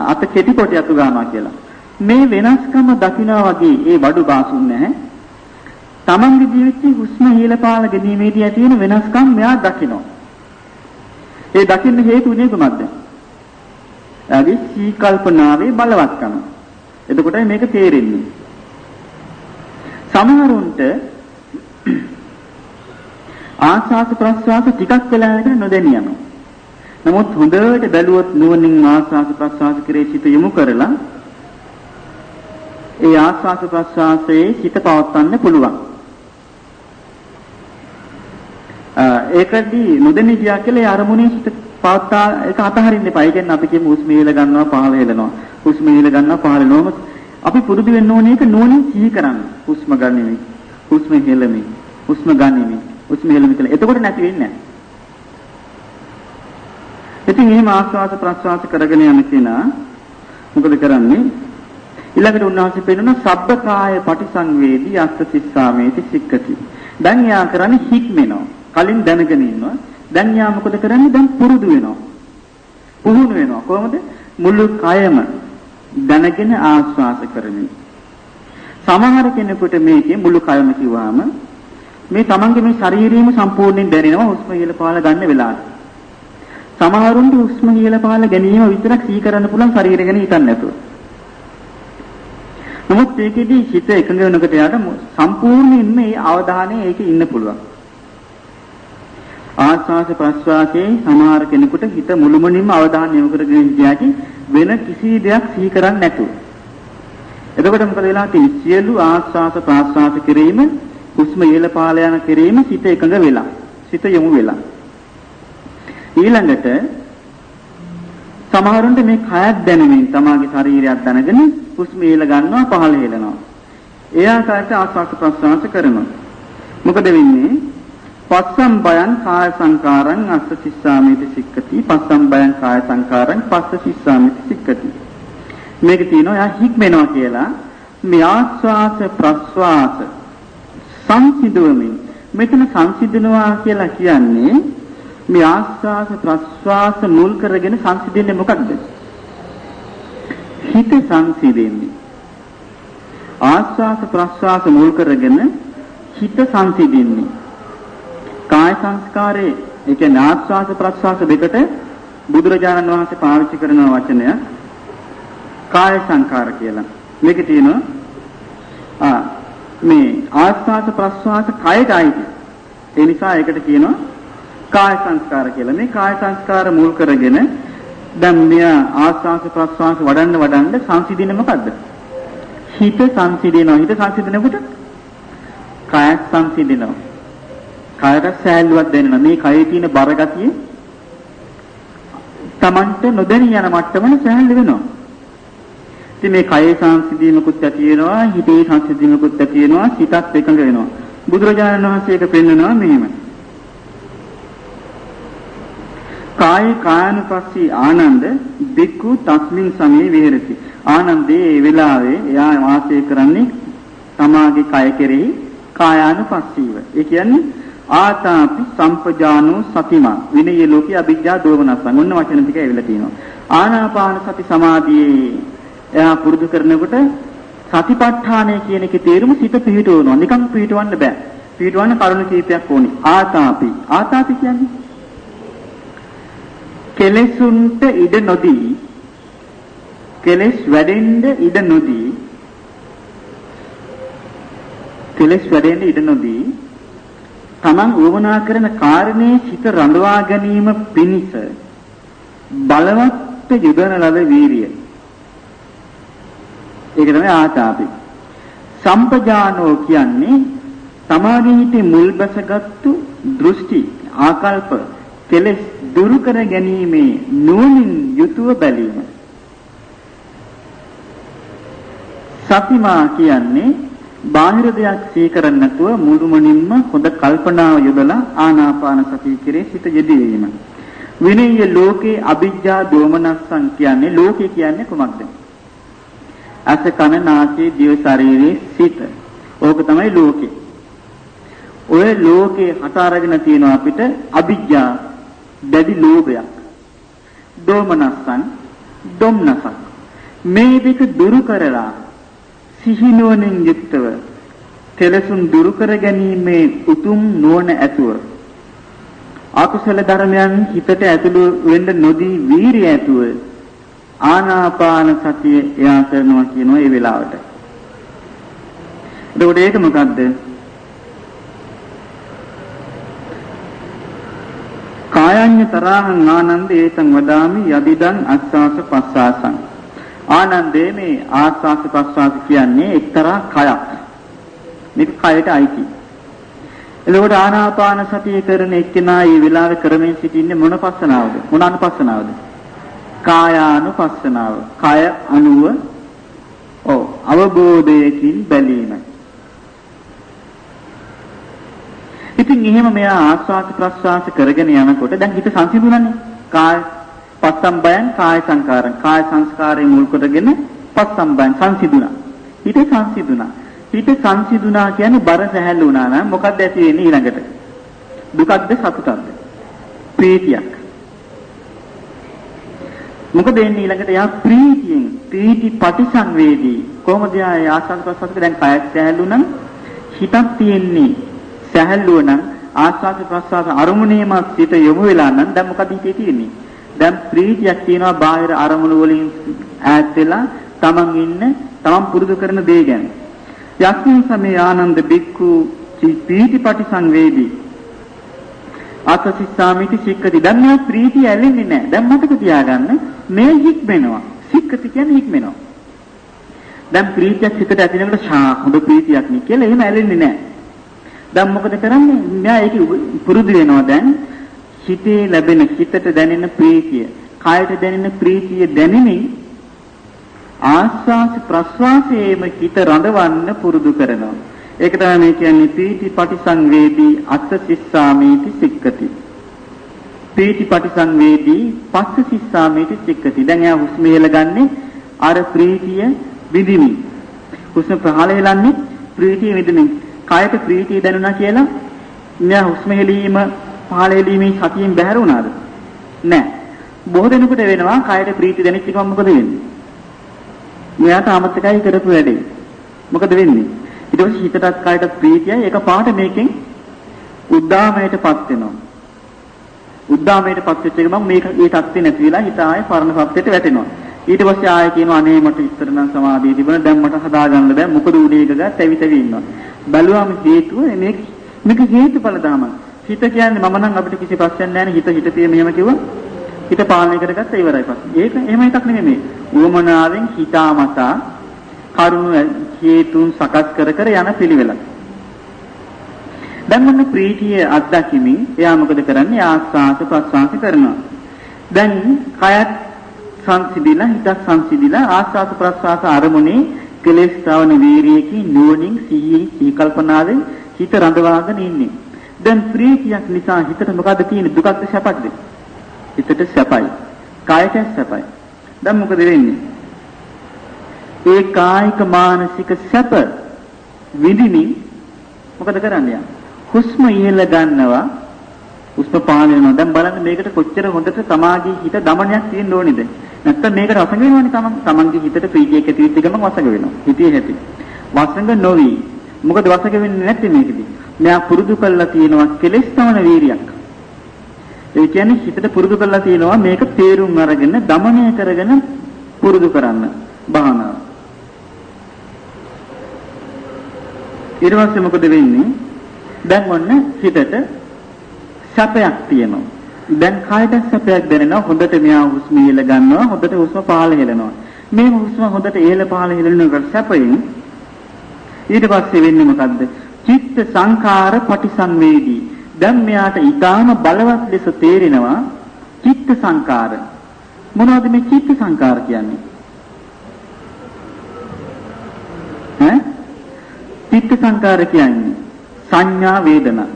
Speaker 1: අත කෙටි කොට යතු ගානවා කියලා. මේ වෙනස්කම දකිනා වගේ ඒ බඩු බාසුන් නැහැ. තමන්ගේ ජීවිතයේ හුස්ම ඉහළ පහළ ගැනීමේදී ඇති වෙන වෙනස්කම් මෙයා දකිනවා. ඒ දකින්න හේතුුනේ කොහොමද? එයාගේ සීකල්පනාවේ බලවත්කම. එතකොටයි මේක තේරෙන්නේ. සමහරුන්ට ආස්වාස ප්‍රස්වාස ටිකක් වෙලා යනකොට නොදැනී යනවා. නමුත් හොඳට බැලුවොත් නුවණින් ආස්වාස ප්‍රස්වාස කෙරේ සිත යොමු කරලා ඒ ආස්වාස ප්‍රස්වාසයේ සිත පවත්වන්න පුළුවන්. ඒකදී නොදැනී ගියා කියලා ඒ අරමුණේ සිත පවත්තා ඒක අතහරින්න එපා. ඒ කියන්නේ අපි කියමු හුස්ම ඉහළ ගන්නවා පහළ හෙලනවා. හුස්ම ඉහළ ගන්නවා පහළ හෙලනවා. අපි පුරුදු වෙන්න ඕනේ ඒක නුවණින් සිහි කරන්න. හුස්ම ගන්නෙමි. හුස්ම හෙලෙමි. හුස්ම ගන්නෙමි. හුස්ම හෙලෙමි කියලා. එතකොට නැති වෙන්නේ නැහැ. ඉතින් එහෙම ආස්වාස ප්‍රස්වාස කරගෙන යන කෙනා මොකද කරන්නේ? ඊළඟට උන්වහන්සේ පෙන්නන සබ්බකාය පටිසංවේදී අස්ස සිස්සාමේති සික්කති. දැන් යා කරන්නේ හික්මෙනවා. කලින් දැනගෙන ඉන්නවා. දැන් යා මොකද කරන්නේ? දැන් පුරුදු වෙනවා. පුහුණු වෙනවා. කොහොමද? මුළු කයම දැනගෙන ආස්වාස කරමින්. සමහර කෙනෙකුට මේකේ මුළු කයම කිව්වම මේ තමන්ගේ මේ ශරීරයම සම්පූර්ණයෙන් දැනෙනවා හුස්ම ඉහළ පහළ ගන්න වෙලාවට. සමහරුන්ට හුස්ම ඉහළ පහළ ගැනීම විතරක් සිහි කරන්න පුළුවන් ශරීරය ගැන හිතන්නේ නැතුව. නමුත් ඒකෙදී හිත එකඟ වෙනකොට යාට සම්පූර්ණයෙන්ම මේ අවධානය ඒකේ ඉන්න පුළුවන්. ආස්වාස ප්‍රස්වාසයේ සමහර කෙනෙකුට හිත මුළුමනින්ම අවධානය යොමු කරගෙන ඉඳියාටි වෙන කිසි දෙයක් සිහි කරන්නේ නැතුව. එතකොට මොකද වෙලා තියෙන්නේ? සියලු ආස්වාස ප්‍රස්වාස කිරීම හුස්ම ඉහළ පහළ යන කිරීම සිත එකඟ වෙලා. සිත යොමු වෙලා. ඊළඟට සමහරුන්ට මේ කයත් දැනෙමින් තමාගේ ශරීරයක් දැනගෙන හුස්ම ඉහළ ගන්නවා පහළ හෙලනවා. ඒ ආකාරයට ආස්වාද ප්‍රස්වාස කරනවා. මොකද වෙන්නේ? පස්සම් බයං කාය සංකාරං අස්ස සිස්සාමිති සික්කති. පස්සම් බයං කාය සංකාරං පස්ස සිස්සාමිති සික්කති. මේක තියෙනවා යා හික්මෙනවා කියලා මේ ආස්වාස ප්‍රස්වාස සංසිඳුවමින් මෙතන සංසිඳනවා කියලා කියන්නේ මේ ආස්වාස ප්‍රස්වාස මුල් කරගෙන සංසිඳෙන්නේ මොකක්ද? හිත සංසිඳෙන්නේ. ආස්වාස ප්‍රස්වාස මුල් කරගෙන හිත සංසිඳෙන්නේ. කාය සංස්කාරයේ ඒ කියන්නේ ආස්වාස ප්‍රස්වාස දෙකට බුදුරජාණන් වහන්සේ පාවිච්චි කරන වචනය කාය සංකාර කියලා. මේකේ තියෙනවා මේ ආස්වාස ප්‍රස්වාස කයට අයිති. ඒ නිසා ඒකට කියනවා කාය සංස්කාර කියලා. මේ කාය සංස්කාර මුල් කරගෙන දැන් මෙයා ආස්වාස ප්‍රස්වාස වඩන්න සංසිඳින්නේ මොකද්ද? හිත සංසිඳිනවා. හිත සංසිඳනකොට කාය සංසිඳිනවා. කායට සෑහලුවක් දැනෙනවා. මේ කයේ තියෙන බරගතිය Tamante නොදැනී යන මට්ටමන සෑහළු වෙනවා. ඉතින් මේ කයේ සංසිඳීමකුත් ඇති වෙනවා, හිතේ සංසිඳීමකුත් ඇති වෙනවා, සිතත් එකඟ වෙනවා. බුදුරජාණන් වහන්සේ ඒක පෙන්නනවා මෙහෙම. කාය කායනුපස්සී ආනන්ද බික්ඛු තස්මින් සමේ විහෙරති. ආනන්දේ ඒ වෙලාවේ එයා වාසය කරන්නේ තමාගේ කය කෙරෙහි කායානුපස්සීව. ඒ කියන්නේ ආතාපි සම්පජානෝ සතිමා විනය ලෝකේ අභිජ්ජා දෝමනස්සං. ඔන්න වචන ටික ඇවිල්ලා තියෙනවා. ආනාපාන සති සමාධියේ එයා පුරුදු කරනකොට සතිපට්ඨානය කියන එකේ තේරුම සිත පිහිටවනවා. නිකන් පිහිටවන්න බෑ. පිහිටවන්න කරුණු කීපයක් ඕනේ. ආතාපි. ආතාපි කියන්නේ කෙලෙසුන්ට ඉඩ නොදී කෙලෙස් වැඩෙන්න ඉඩ නොදී කෙලෙස් වැඩෙන්න ඉඩ නොදී තමන් වමනා කරන කාරණේ සිත රඳවා ගැනීම පිණිස බලවත් යොදන ලද වීරිය. ඒක තමයි ආතාපි. සම්පජානෝ කියන්නේ තමාගේ හිතේ මුල් බැසගත්තු දෘෂ්ටි ආකල්ප කෙලෙස් දුරු කර ගැනීමේ නුවණින් යුතුව බැලීම. සතිමා කියන්නේ බාහිර දෙයක් සිහි කරන්නේ නැතුව මුළුමනින්ම හොඳ කල්පනාව යොදලා ආනාපාන සතිය කෙරේ සිත යෙදවීම. විනය්‍ය ලෝකේ අභිජ්ජා දෝමනස්සං කියන්නේ ලෝකේ කියන්නේ කොහොමද? අස කන නාසය දිව ශරීරයේ සිත. ඕක තමයි ලෝකේ. ඔය ලෝකේ හට අරගෙන තියෙනවා අපිට අභිජ්ජා දැඩි ලෝභයක්. දෝමනස්සං දුම්නසක්. මේ දෙක දුරු කරලා සිහිනුවණින් යුක්තව කෙලසුන් දුරු කර ගැනීමේ උතුම් නුවණ ඇතුව අකුසල ධර්මයන් හිතට ඇතුළු වෙන්න නොදී වීරිය ඇතුව ආනාපාන සතිය එයා කරනවා කියනවා ඒ වෙලාවට. එතකොට ඒක මොකද්ද? කායඤ්ඤ තරහං ආනන්ද ඒතං වදාමි යදිදං අස්සාස පස්සාසං. ආනන්දේ මේ ආස්වාස ප්‍රස්වාස කියන්නේ එක්තරා කයක්. මේක කයට අයිති. එතකොට ආනාපාන සතිය කරන එක්කෙනා මේ වෙලාවේ කරමින් සිටින්නේ මොන පස්සනාවද? මොන අනුපස්සනාවද? කායානුපස්සනාව. කය අනුව අවබෝධයකින් බැලීම. ඉතින් එහෙම මෙයා ආස්වාද ප්‍රස්වාස කරගෙන යනකොට දැන් හිත සංසිඳුණානේ. කාය පස්සම්බයං කාය සංකාරං. කාය සංස්කාරයේ මුල් කොටගෙන පස්සම්බයං සංසිඳුණා. හිත සංසිඳුණා. හිත සංසිඳුණා කියන්නේ බර සැහැල්ලු වුණා නම් මොකක්ද ඇති වෙන්නේ ඊළඟට? දුකක්ද සතුටක්ද? ප්‍රීතියක්. මොකද එන්නේ ඊළඟට යා ප්‍රීතියෙන් ප්‍රීති පටිසංවේදී කොහොමද යා ආස්වාද ප්‍රසවාසක දැන් කයක් සැහැල්ලු නම් හිතක් තියෙන්නේ සැහැල්ලුව නම් ආස්වාද ප්‍රසවාස අරමුණේම සිත යොමු වෙලා නම් දැන් මොකද හිතේ තියෙන්නේ? දැන් ප්‍රීතියක් තියෙනවා බාහිර අරමුණු වලින් ඈත් වෙලා තමන් පුරුදු කරන දේ ගැන. යස්මින් සමේ ආනන්ද බික්ඛු පීතිපටි සංවේදී ආතසිස්සාමිති සික්කති. දැන් මේ ප්‍රීතිය ඇලෙන්නේ නැහැ. දැන් මතක තියාගන්න මේ හික්මෙනවා. සික්කති කියන්නේ හික්මෙනවා. දැන් ප්‍රීතියක් හිතට ඇති වෙනකොට හොඳ ප්‍රීතියක් නේ කියලා එහෙම ඇලෙන්නේ නැහැ. දැන් මොකද කරන්නේ? මෙයා ඒක පුරුදු වෙනවා දැන් හිතේ ලැබෙන හිතට දැනෙන ප්‍රීතිය, කායට දැනෙන ප්‍රීතිය දැනෙමින් ආස්වාස ප්‍රස්වාසයේම හිත රඳවන්න පුරුදු කරනවා. ඒක තමයි මේ කියන්නේ පීති පටිසංවේදී අත්ථ සිස්සාමීති සික්කති. පීති පටිසංවේදී පස්ස සිස්සාමීති සික්කති. දැන් එයා හුස්ම හෙලගන්නේ අර ප්‍රීතිය විඳිමින්. හුස්ම ප්‍රහාල හෙලන්නේ ප්‍රීතිය විඳිමින්. කායට ප්‍රීතිය දැනුණා කියලා මෙයා හුස්ම හෙලීම පහළ හෙලීමේ සතියෙන් බැහැර වුණාද? නැහැ. බොහෝ දෙනෙකුට වෙනවා කායට ප්‍රීතිය දැනෙච්ච ගමන් මොකද වෙන්නේ? මෙයාට අමතකයි කරපු වැඩේ. මොකද වෙන්නේ? ඊට පස්සේ හිතටත් කායටත් ප්‍රීතියයි එකපාරට මේකෙන් උද්දාමයටපත් වෙනවා. උද්දාමයටපත් වෙච්ච එක මම මේක ඒ தත්ත්වේ නැති වෙලා හිත ආයේ පරණ සත්‍යයට වැටෙනවා. ඊට පස්සේ ආයෙ කියනවා අනේ මට ඉස්සර නම් සමාධිය තිබුණා දැන් මට හදාගන්න බෑ මොකද උඩේ එක ගා තැවි තැවි ඉන්නවා. බැලුවාම හේතුව මේක හේතුඵල ධම. හිත කියන්නේ මම නම් අපිට කිසි ප්‍රශ්නයක් නැහැ නේ හිත පිය මෙහෙම කිව්වා. හිත පාලනය කරගත්ත ඉවරයි පස්සේ. ඒක එහෙම එකක් නෙමෙයි. උවමනාවෙන් හිතාමතා කරුණු හේතුන් සකස් කර කර යන පිළිවෙලක්. දැන් මොන ප්‍රීතිය අත්දැකීමෙන් එයා මොකද කරන්නේ? ආස්වාස ප්‍රස්වාස කරනවා. දැන් කයත් සංසිඳිලා හිතත් සංසිඳිලා ආස්වාස ප්‍රස්වාස අරමුණේ කෙලෙස් ශ්‍රවණ වීර්යයෙන් නුවණින් සිහි කල්පනාවෙන් හිත රඳවාගෙන ඉන්නේ. දැන් ප්‍රීතියක් නිසා හිතට මොකද තියෙන්නේ? දුකක්ද සැපක්ද? හිතට සැපයි. කායට සැපයි. දැන් මොකද වෙන්නේ? ඒ කායික මානසික සැප විඳිමින් මොකද කරන්නේ? හුස්ම ඉහළ ගන්නවා හුස්ම පහළ වෙනවා. දැන් බලන්න මේකට කොච්චර හොඳට සමාගී හිත දමනයක් තියෙන්න ඕනේද? නැත්තම් මේකට වසඟ වෙනවනේ තමන්ගේ හිතට ප්‍රීතියක් ඇති වෙච්ච ගමන් වසඟ වෙනවා. හිතේ ඇති. වසඟ නොවි. මොකද වසඟ වෙන්නේ නැත්තේ මේකදී. මෙයා පුරුදු කරලා තියෙනවා කෙලෙස් තමන වීරියක්. ඒ කියන්නේ හිතට පුරුදු කරලා තියෙනවා මේක තේරුම් අරගෙන දමනය කරගෙන පුරුදු කරන්න භාවනාව. ඊට පස්සේ මොකද වෙන්නේ? දැන් ඔන්න හිතට සැපයක් තියෙනවා. දැන් කායට සැපයක් දැනෙනවා. හොඳට මෙයා හුස්ම ඉහළ ගන්නවා. හොඳට හුස්ම පහළ හෙලනවා. මේ හුස්ම හොඳට ඉහළ පහළ හෙලනකොට සැපයෙන් ඊට පස්සේ වෙන්නේ මොකද්ද? චිත්ත සංඛාර පටිසංවේදී. දැන් මෙයාට ඊටාම බලවත් ලෙස තේරෙනවා චිත්ත සංඛාර. මොනවද මේ චිත්ත සංඛාර කියන්නේ? ඈ? චිත්ත සංඛාර කියන්නේ සංඥා වේදනා.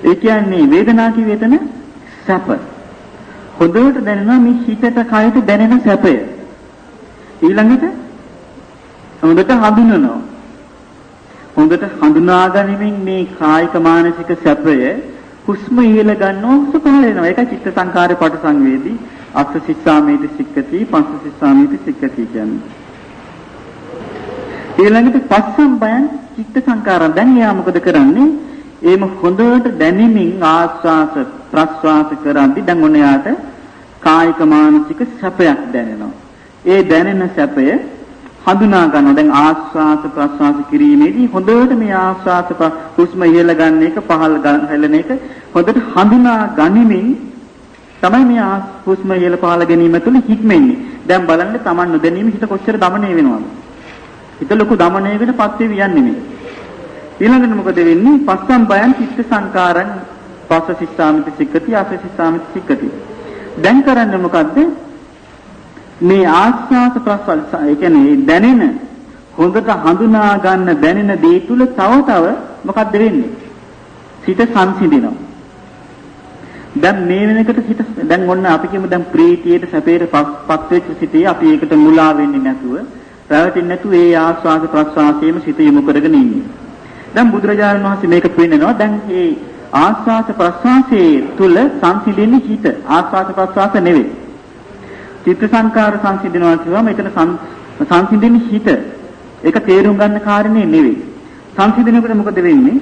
Speaker 1: ඒ කියන්නේ වේදනා කිය වේදන සැප. හොඳට දැනෙනවා මේ හිතට කයට දැනෙන සැපය. ඊළඟට හොඳට හඳුනනවා. හොඳට හඳුනා ගැනීමෙන් මේ කායික මානසික සැපය හුස්ම ඉහළ ගන්නවා හුස්ම පහළ වෙනවා. ඒක චිත්ත සංඛාරේ පට සංවේදී අස්ස සිස්සාමේති සික්කති පස්ස සිස්සාමේති සික්කති කියන්නේ. ඊළඟට පස්සම් බයන් චිත්ත සංඛාරම්. දැන් එයා මොකද කරන්නේ? එහෙම හොඳට දැනෙමින් ආස්වාස ප්‍රස්වාස කරද්දී දැන් ඔන්න යාට කායික මානසික සැපයක් දැනෙනවා. ඒ දැනෙන සැපය හඳුනා ගන්නවා. දැන් ආස්වාස ප්‍රස්වාස කිරීමේදී හොඳට මේ ආස්වාස හුස්ම ඉහළ ගන්න එක පහළ හෙලන එක හොඳට හඳුනා ගනිමින් තමයි මේ හුස්ම ඉහළ පහළ ගැනීම තුළ හික්මෙන්නේ. දැන් බලන්න Taman නොදැනීම හිත කොච්චර দমনය වෙනවද? හිත ලොකු দমনයකටපත් වෙවි යන්නේ මේ. ඊළඟට මොකද වෙන්නේ? පස්සම් බයන් චිත්ත සංකාරං පස්ස සිස්සාමිත සික්කති ආස සිස්සාමිත සික්කති. දැන් කරන්නේ මොකද්ද? මේ ආස්වාස ප්‍රස්වාස ඒ කියන්නේ දැනෙන හොඳට හඳුනා ගන්න දැනෙන දේ තුල තව මොකද්ද වෙන්නේ? සිත සංසිඳෙනවා. දැන් මේ වෙනකොට හිත දැන් ඔන්න අපි කියමු දැන් ප්‍රීතියට සැපයට පත් වෙච්ච සිතේ අපි ඒකට මුලා වෙන්නේ නැතුව රැවටෙන්නේ නැතුව ඒ ආස්වාද ප්‍රස්වාසයේම සිත යොමු කරගෙන ඉන්නේ. දැන් බුදුරජාණන් වහන්සේ මේක පෙන්නනවා. දැන් මේ ආස්වාද ප්‍රස්වාසයේ තුල සංසිඳෙන්නේ හිත. ආස්වාද ප්‍රස්වාස නෙවෙයි. චිත්ත සංකාර සංසිඳනවා කියවම එතන සංසිඳෙන්නේ හිත. ඒක තේරුම් ගන්න කාරණේ නෙවෙයි. සංසිඳනකොට මොකද වෙන්නේ?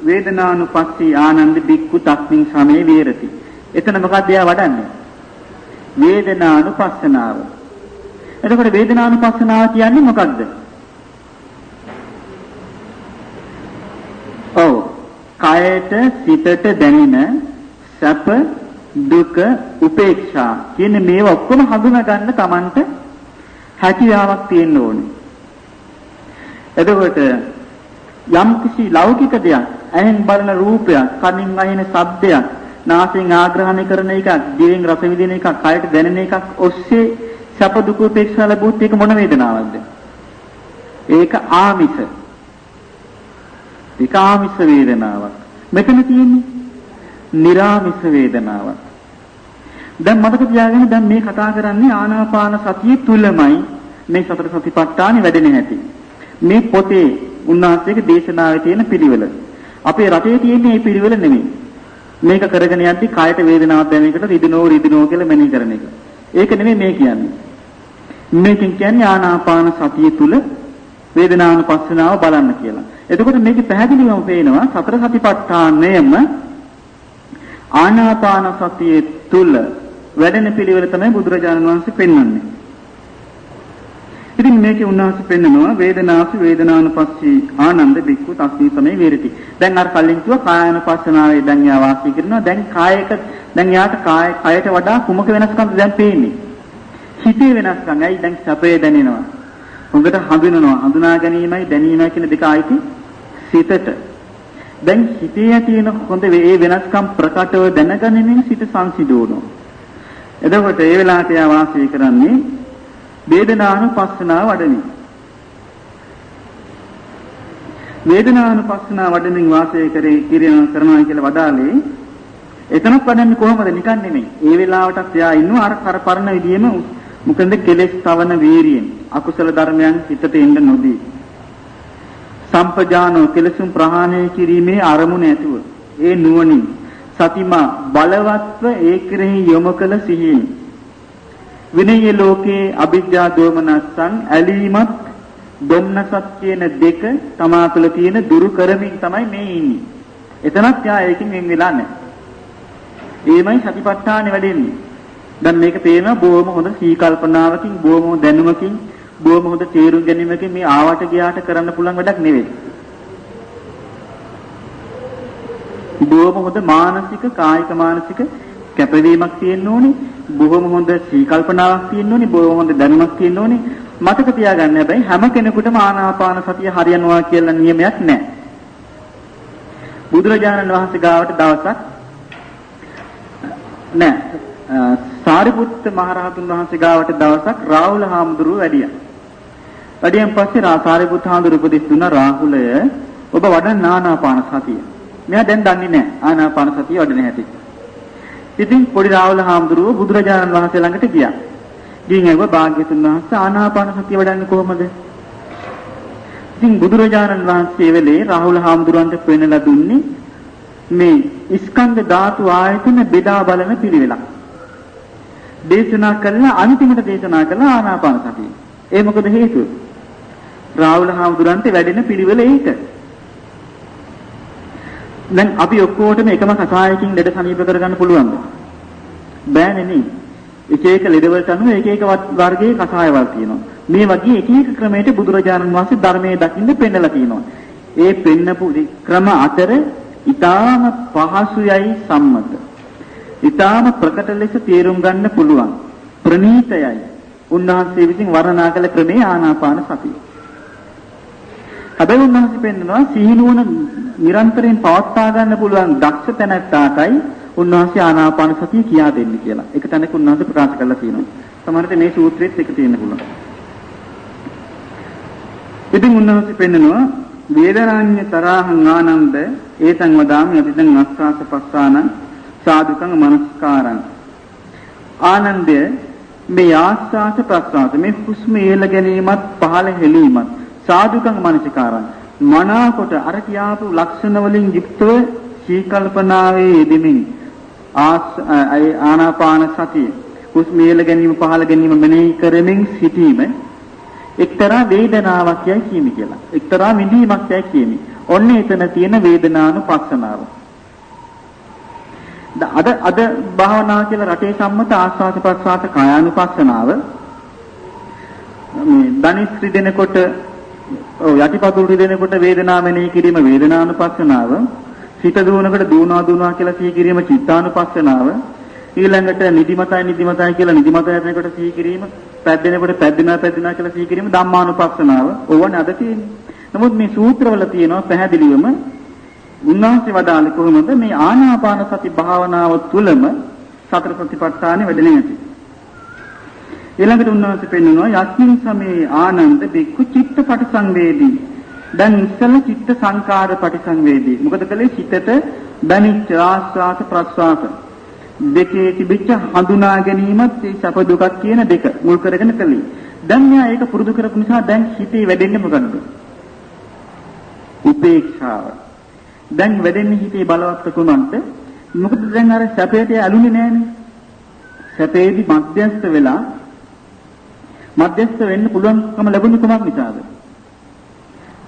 Speaker 1: වේදනානුපස්සී ආනන්ද බික්ඛු තස්මින් සමේ විහෙරති. එතන මොකක්ද එයා වඩන්නේ? වේදනානුපස්සනාව. එතකොට වේදනානුපස්සනාව කියන්නේ මොකක්ද? ඔව්. කායයට සිතට දැනෙන සැප දුක උපේක්ෂා කියන මේවා ඔක්කොම හඳුනා ගන්න Tamanට හැකියාවක් තියෙන්න ඕනේ. එතකොට යම් කිසි ලෞකික දෙයක්, ඇහෙන් බලන රූපයක්, කනින් අහින ශබ්දයක්, නාසයෙන් ආග්‍රහණය කරන එකක්, දිවෙන් රස විඳින එකක්, කයට දැනෙන එකක් ඔස්සේ සැප දුක උපේක්ෂා ලැබුවොත් ඒක මොන වේදනාවක්ද? ඒක ආමිෂ. ඒක ආමිෂ වේදනාවක්. මෙතන තියෙන්නේ නිරාමිෂ වේදනාවක්. දැන් මතක තියාගන්න දැන් මේ කතා කරන්නේ ආනාපාන සතිය තුලමයි මේ සතර සතිපට්ඨානෙ වැඩෙන හැටි. මේ පොතේ උන්වහන්සේගේ දේශනාවේ තියෙන පිළිවෙල. අපේ රටේ තියෙන මේ පිළිවෙල නෙමෙයි. මේක කරගෙන යද්දි කායට වේදනාවක් දැනෙනකොට රිදිනෝ කියලා මෙනෙහි කරන එක. ඒක නෙමෙයි මේ කියන්නේ. මේකෙන් කියන්නේ ආනාපාන සතිය තුල වේදනානුපස්සනාව බලන්න කියලා. එතකොට මේකේ පැහැදිලිවම පේනවා සතර සතිපට්ඨානයම ආනාපාන සතිය තුල වැඩෙන පිළිවෙල තමයි බුදුරජාණන් වහන්සේ පෙන්වන්නේ. ඉතින් මේකේ උන්වහන්සේ පෙන්නනවා වේදනානුපස්සී ආනන්ද බික්ඛු තස්මී සමේ විහෙරති. දැන් අර කලින් කිව්වා කායानुපස්සනාවේ දැන් යා වාසය කරනවා. දැන් දැන් යාට කයට වඩා කුමක වෙනස්කම්ද දැන් පේන්නේ? හිතේ වෙනස්කම්. ඇයි දැන් සැපේ දැනෙනවා. හොඳට හඳුනනවා. හඳුනා ගැනීමයි දැනීමයි කියන දෙක ආйти සිතට. දැන් හිතේ තියෙන හොඳ ඒ වෙනස්කම් ප්‍රකටව දැනගැනීමෙන් සිත සංසිඳවනවා. එතකොට ඒ වෙලාවට යා වාසය කරන්නේ වේදනානුපස්සනාව වඩමින්. වේදනානුපස්සනාව වඩමින් වාසය කරනවා කියලා වදාලේ එතනක් වඩන්නේ කොහොමද? නිකන් නෙමෙයි. ඒ වෙලාවටත් එයා ඉන්නවා අර පරණ විදියෙම මොකද කෙලෙස් තවන වීරියෙන් අකුසල ධර්මයන් හිතට එන්න නොදී. සම්පජානෝ කෙලසුම් ප්‍රහාණය කිරීමේ අරමුණ ඇතුව ඒ නුවණින් සතිමා බලවත්ව ඒ කෙරෙහි යොමු කළ සිහියෙන් විනය ලෝකේ අවිජ්ජා දෝමනස්සං ඇලීමත් දුම්නසත් කියන දෙක තමා තුළ තියෙන දුරු කරමින් තමයි මේ ඉන්නේ. එතනත් යා ඒකෙන් වෙන් වෙලා නැහැ. ඒමයි සතිපට්ඨානෙ වැඩෙන්නේ. දැන් මේක පේනවා බොහොම හොඳ සීකල්පනාවකින්, බොහොම හොඳ දැනුමකින්, බොහොම හොඳ තේරුම් ගැනීමකින් මේ ආවට ගියාට කරන්න පුළුවන් වැඩක් නෙවෙයි. බොහොම හොඳ මානසික, කායික මානසික කැපවීමක් තියෙන්න ඕනේ. බොහොම හොඳ සීකල්පනාවක් තියෙන්න ඕනේ. බොහොම හොඳ දැනුමක් තියෙන්න ඕනේ. මතක තියාගන්න හැබැයි හැම කෙනෙකුටම ආනාපාන සතිය හරියනවා කියලා නියමයක් නැහැ. බුදුරජාණන් වහන්සේ ගාවට දවසක් සාරිපුත්ත මහරහතුන් වහන්සේ ගාවට දවසක් රාහුල හාමුදුරුව වැඩියා. වැඩියෙන් පස්සේ සාරිපුත්ත හාමුදුරුව උපදෙස් දුන්නා රාහුලය ඔබ වඩන ආනාපාන සතිය. මෙයා දැන් දන්නේ නැහැ ආනාපාන සතිය වඩන හැටි. ඉතින් පොඩි රාහුල හාමුදුරුව බුදුරජාණන් වහන්සේ ළඟට ගියා. ගිහින් ඇහුවා භාග්‍යතුන් වහන්සේ ආනාපාන සතිය වඩන්නේ කොහොමද? ඉතින් බුදුරජාණන් වහන්සේ වෙලේ රාහුල හාමුදුරුවන්ට පෙන්නලා දුන්නේ මේ ස්කන්ධ ධාතු ආයතන බෙදා බලන පිළිවෙලක්. දේශනා කළා අන්තිමට දේශනා කළා ආනාපාන සතිය. ඒ මොකද හේතුව? රාහුල හාමුදුරන්ට වැඩෙන පිළිවෙල ඒක. දැන් අපි ඔක්කොටම එකම කසායකින් ලෙඩ සනීප කරගන්න පුළුවන්ද? බෑනේ නේ. එක එක ලෙඩ වලට අනුව එක එක වර්ගයේ කසායවල් තියෙනවා. මේ වගේ එක එක ක්‍රමයකට බුදුරජාණන් වහන්සේ ධර්මයේ දකින්න පෙන්නලා තියෙනවා. ඒ පෙන්නපු ක්‍රම අතර ඊටාම පහසුයයි සම්මත. ඊටාම ප්‍රකට ලෙස තේරුම් ගන්න පුළුවන්. ප්‍රණීතයයි. උන්වහන්සේ විසින් වර්ණනා කළ ක්‍රමේ ආනාපාන සතිය. හැබැයි උන්වහන්සේ පෙන්නනවා සිහිනුවන නිරන්තරයෙන් පවත්වා ගන්න පුළුවන් දක්ෂ තැනැත්තාටයි උන්වහන්සේ ආනාපාන සතිය කියා දෙන්නේ කියලා. ඒක තැනක උන්වහන්සේ ප්‍රකාශ කරලා තියෙනවා. සමහරවිට මේ සූත්‍රෙත් එක තියෙන්න පුළුවන්. ඉතින් උන්වහන්සේ පෙන්නනවා වේදනාඤ්ඤ තරහං ආනන්ද ඒතං වදාමි අදිතං අස්සාස පස්සාන සාදුකං මනස්කාරං. ආනන්දය මේ ආස්වාස ප්‍රස්වාස මේ හුස්ම ඉහළ ගැනීමත් පහළ හෙලීමත් සාදුකං මනසිකාරං මනාකොට අර කියාපු ලක්ෂණ වලින් යුක්තව සීකල්පනාවේ යෙදෙමින් ආනාපාන සතිය හුස්ම ඉහළ ගැනීම පහළ ගැනීම මෙනෙහි කරමින් සිටීම එක්තරා වේදනාවක් යයි කියමි කියලා. එක්තරා මිදීමක් යයි කියමි. ඔන්න එතන තියෙන වේදනානුපස්සනාව. අද භාවනා කියලා රටේ සම්මත ආස්වාද ප්‍රස්වාස කායානුපස්සනාව මේ ධනිස් රිදෙනකොට යටිපතුල් රිදෙනකොට වේදනාව මෙනෙහි කිරීම වේදනානුපස්සනාව, සිත දුවනකොට දුවනවා කියලා සිහි කිරීම චිත්තානුපස්සනාව, ඊළඟට නිදිමතයි කියලා නිදිමත යනකොට සිහි කිරීම, පැද්දෙනකොට පැද්දෙනවා කියලා සිහි කිරීම ධම්මානුපස්සනාව. ඕවනේ අද තියෙන්නේ. නමුත් මේ සූත්‍රවල තියෙනවා පැහැදිලිවම උන්වහන්සේ වදාළේ කොහොමද මේ ආනාපාන සති භාවනාව තුළම සතර සතිපට්ඨානෙ වැඩෙන හැටි. ඊළඟට උන්වහන්සේ පෙන්වනවා යස්මින් සමේ ආනන්ද බික්ඛු චිත්ත පටිසංවේදී. දැන් ඉස්සෙල්ල චිත්ත සංකාර පටිසංවේදී. මොකද කලේ චිතට දැනිච්ච ආස්වාස ප්‍රස්වාස දෙකේ තිබිච්ච හඳුනා ගැනීමත් ඒ සැප දුකක් කියන දෙක මුල් කරගෙන කලේ. දැන් මෙයා ඒක පුරුදු කරපු නිසා දැන් හිතේ වැඩෙන්නේ මොකද්ද? උපේක්ෂාව. දැන් වැඩෙන්නේ හිතේ බලවත් කුමන්ත? මොකද දැන් අර සැපයට ඇලුනේ නෑනේ. සැපේදී මධ්‍යස්ත වෙලා මධ්‍යස්ත වෙන්න පුළුවන්කම ලැබුණේ කොමක් නිසාද?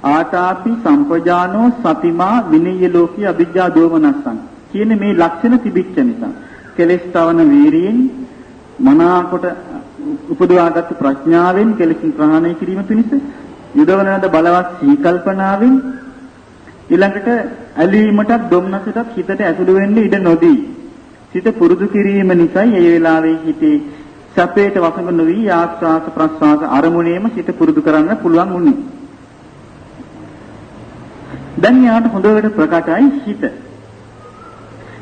Speaker 1: ආතාපි සම්පජානෝ සතිමා විනය්‍ය ලෝකී අවිජ්ජා දෝමනස්සං කියන මේ ලක්ෂණ තිබිච්ච නිසා. කෙලෙස් තවන වීරියෙන් මනාකොට උපදවාගත් ප්‍රඥාවෙන් කෙලෙස් ප්‍රහාණය කිරීම පිණිස යොදවන ලද බලවත් සීකල්පනාවෙන් ඊළඟට ඇලීමටත් දුම්නසටත් හිතට ඇතුළු වෙන්න ඉඩ නොදී සිත පුරුදු කිරීම නිසා ඒ වෙලාවේ හිතේ සැපේට වසඟ නොවි ආස්වාස ප්‍රස්වාස අරමුණේම සිත පුරුදු කරන්න පුළුවන් වුණේ. දැන් යාට හොඳට ප්‍රකටයි හිත.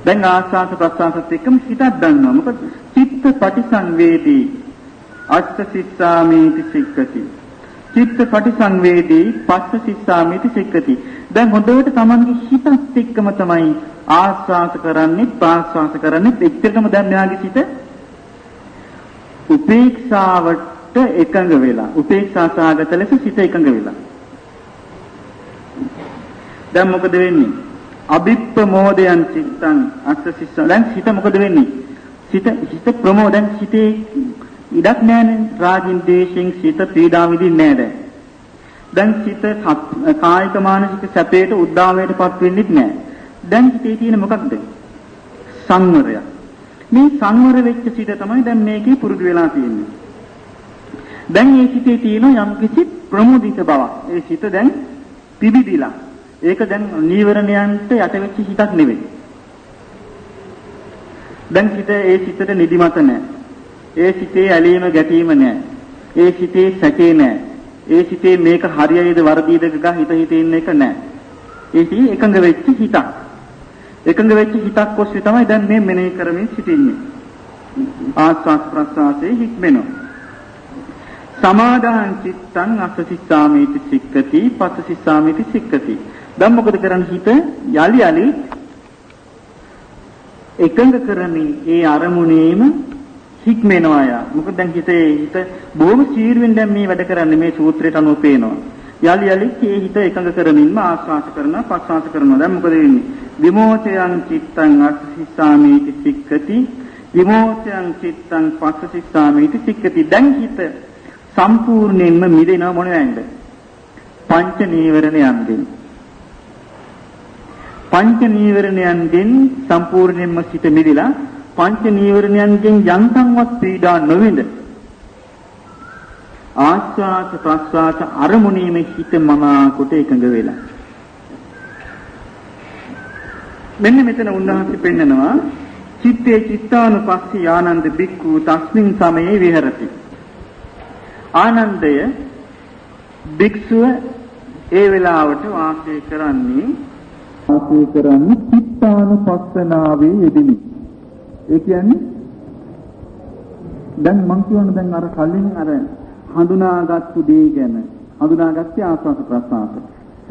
Speaker 1: දැන් ආස්වාස ප්‍රස්වාසත් එක්කම හිතක් ගන්නවා. මොකද චිත්ත පටිසංවේදී අස්ස සිස්සාමීති සික්කති. චිත්ත පටිසංවේදී පස්ස සිස්සාමීති සික්කති. දැන් හොඳට Tamanගේ හිතත් එක්කම තමයි ආස්වාස කරන්නේ ප්‍රාස්වාස කරන්නේ එක්තරම දැන් මෙයාගේ සිත උපේක්ෂාවට එකඟ වෙලා උපේක්ෂා සහගත ලෙස සිත එකඟ වෙලා. දැන් මොකද වෙන්නේ? අභිප්පමෝදයන් චිත්තං අස්ස සිස්ස. දැන් සිත මොකද වෙන්නේ? සිත ප්‍රමෝදයන් සිතේ ඉඩක් නැහැනේ. රාගින් දේශෙන් සිත පීඩා විඳින්නේ නැහැ දැන් සිත කායික මානසික සැපයට උද්දාමයටපත් වෙන්නේ නැහැ. දැන් හිතේ තියෙන මොකක්ද? සංවරය. මේ සංවර වෙච්ච සිත තමයි දැන් මේකේ පුරුදු වෙලා තියෙන්නේ. දැන් මේ සිතේ තියෙන යම් කිසි ප්‍රමුදිත බවක්. ඒ සිත දැන් පිබිදිලා. ඒක දැන් නීවරණයන්ට යට වෙච්ච හිතක් නෙවෙයි. දැන් ඒ සිතට නිදිමත නැහැ. ඒ සිතේ ඇලීම ගැටීම නැහැ. ඒ සිතේ සැකේ නැහැ. ඒ සිතේ මේක හරියයිද වරදීද ගහ හිත ඉන්න එක නැහැ. ඒ සිතේ එකඟ වෙච්ච හිතක්. එකඟ වෙච්ච හිතක් ඔස්සේ තමයි දැන් මේ මෙනෙහි කරමින් සිටින්නේ. ආස්වාස් ප්‍රස්වාසයේ හික්මෙනවා. සමාදාන චිත්තං අස්සසිස්සාමීති සික්කති පස්සසිස්සාමීති සික්කති. දැන් මොකද කරන්නේ? හිත යලි එකඟ කරමින් ඒ අරමුණේම හික්මෙනවා යා. මොකද දැන් හිත බොහොම සීරුවෙන් දැන් මේ වැඩ කරන්නේ මේ සූත්‍රයට අනුව පේනවා. යලි ඒ හිත එකඟ කරමින්ම ආස්වාස කරනවා පස්වාස කරනවා. දැන් මොකද වෙන්නේ? විමෝචයං චිත්තං අස්සසිස්සාමීති සික්කති විමෝචයං චිත්තං පස්සසිස්සාමීති සික්කති. දැන් හිත සම්පූර්ණයෙන්ම මිදෙනව මොනවැන්ද? පංච නීවරණයන්ගෙන්. පංච නීවරණයන්ගෙන් සම්පූර්ණයෙන්ම සිත මිදලා පංච නීවරණයන්ගෙන් යන්තම්වත් පීඩා නොවිඳ ආස්වාද ප්‍රස්වාද අරමුණීම හිත මනාකොට එකඟ වෙලා. මෙන්න මෙතන උන්වහන්සේ පෙන්නනවා චිත්තේ චිත්තානුපස්සී ආනන්ද බික්ඛු තස්මින් සමයේ විහෙරති. ආනන්දය භික්ෂුව ඒ වෙලාවට වාසය කරන්නේ චිත්තානුපස්සනාවේ යෙදෙමි. ඒ කියන්නේ දැන් මං කියවන දැන් අර කලින් අර හඳුනාගත්තු දේ ගැන හඳුනාගත්තේ ආස්වාද ප්‍රස්වාස.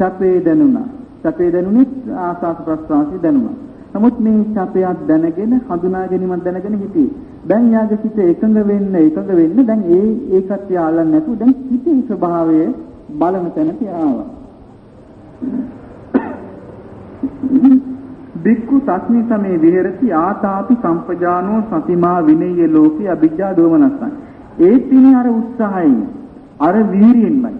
Speaker 1: සැපේ දැනුණා. සැපේ දැනුනේ ආස්වාද ප්‍රස්වාසය දැනුණා. නමුත් මේ සැපයක් දැනගෙන හඳුනා ගැනීමක් දැනගෙන හිටියේ. දැන් යාගේ සිත එකඟ වෙන්න දැන් ඒකත් යාලන්නේ නැතුව දැන් හිතේ ස්වභාවය බලන තැනට ආවා. බික්ඛු තස්මි සමේ විහෙරති ආතාපි සම්පජානෝ සතිමා විනය්‍ය ලෝකේ අභිජ්ජා දෝමනස්සං. ඒ තිනේ අර උත්සාහයෙන් අර වීරියෙන්මයි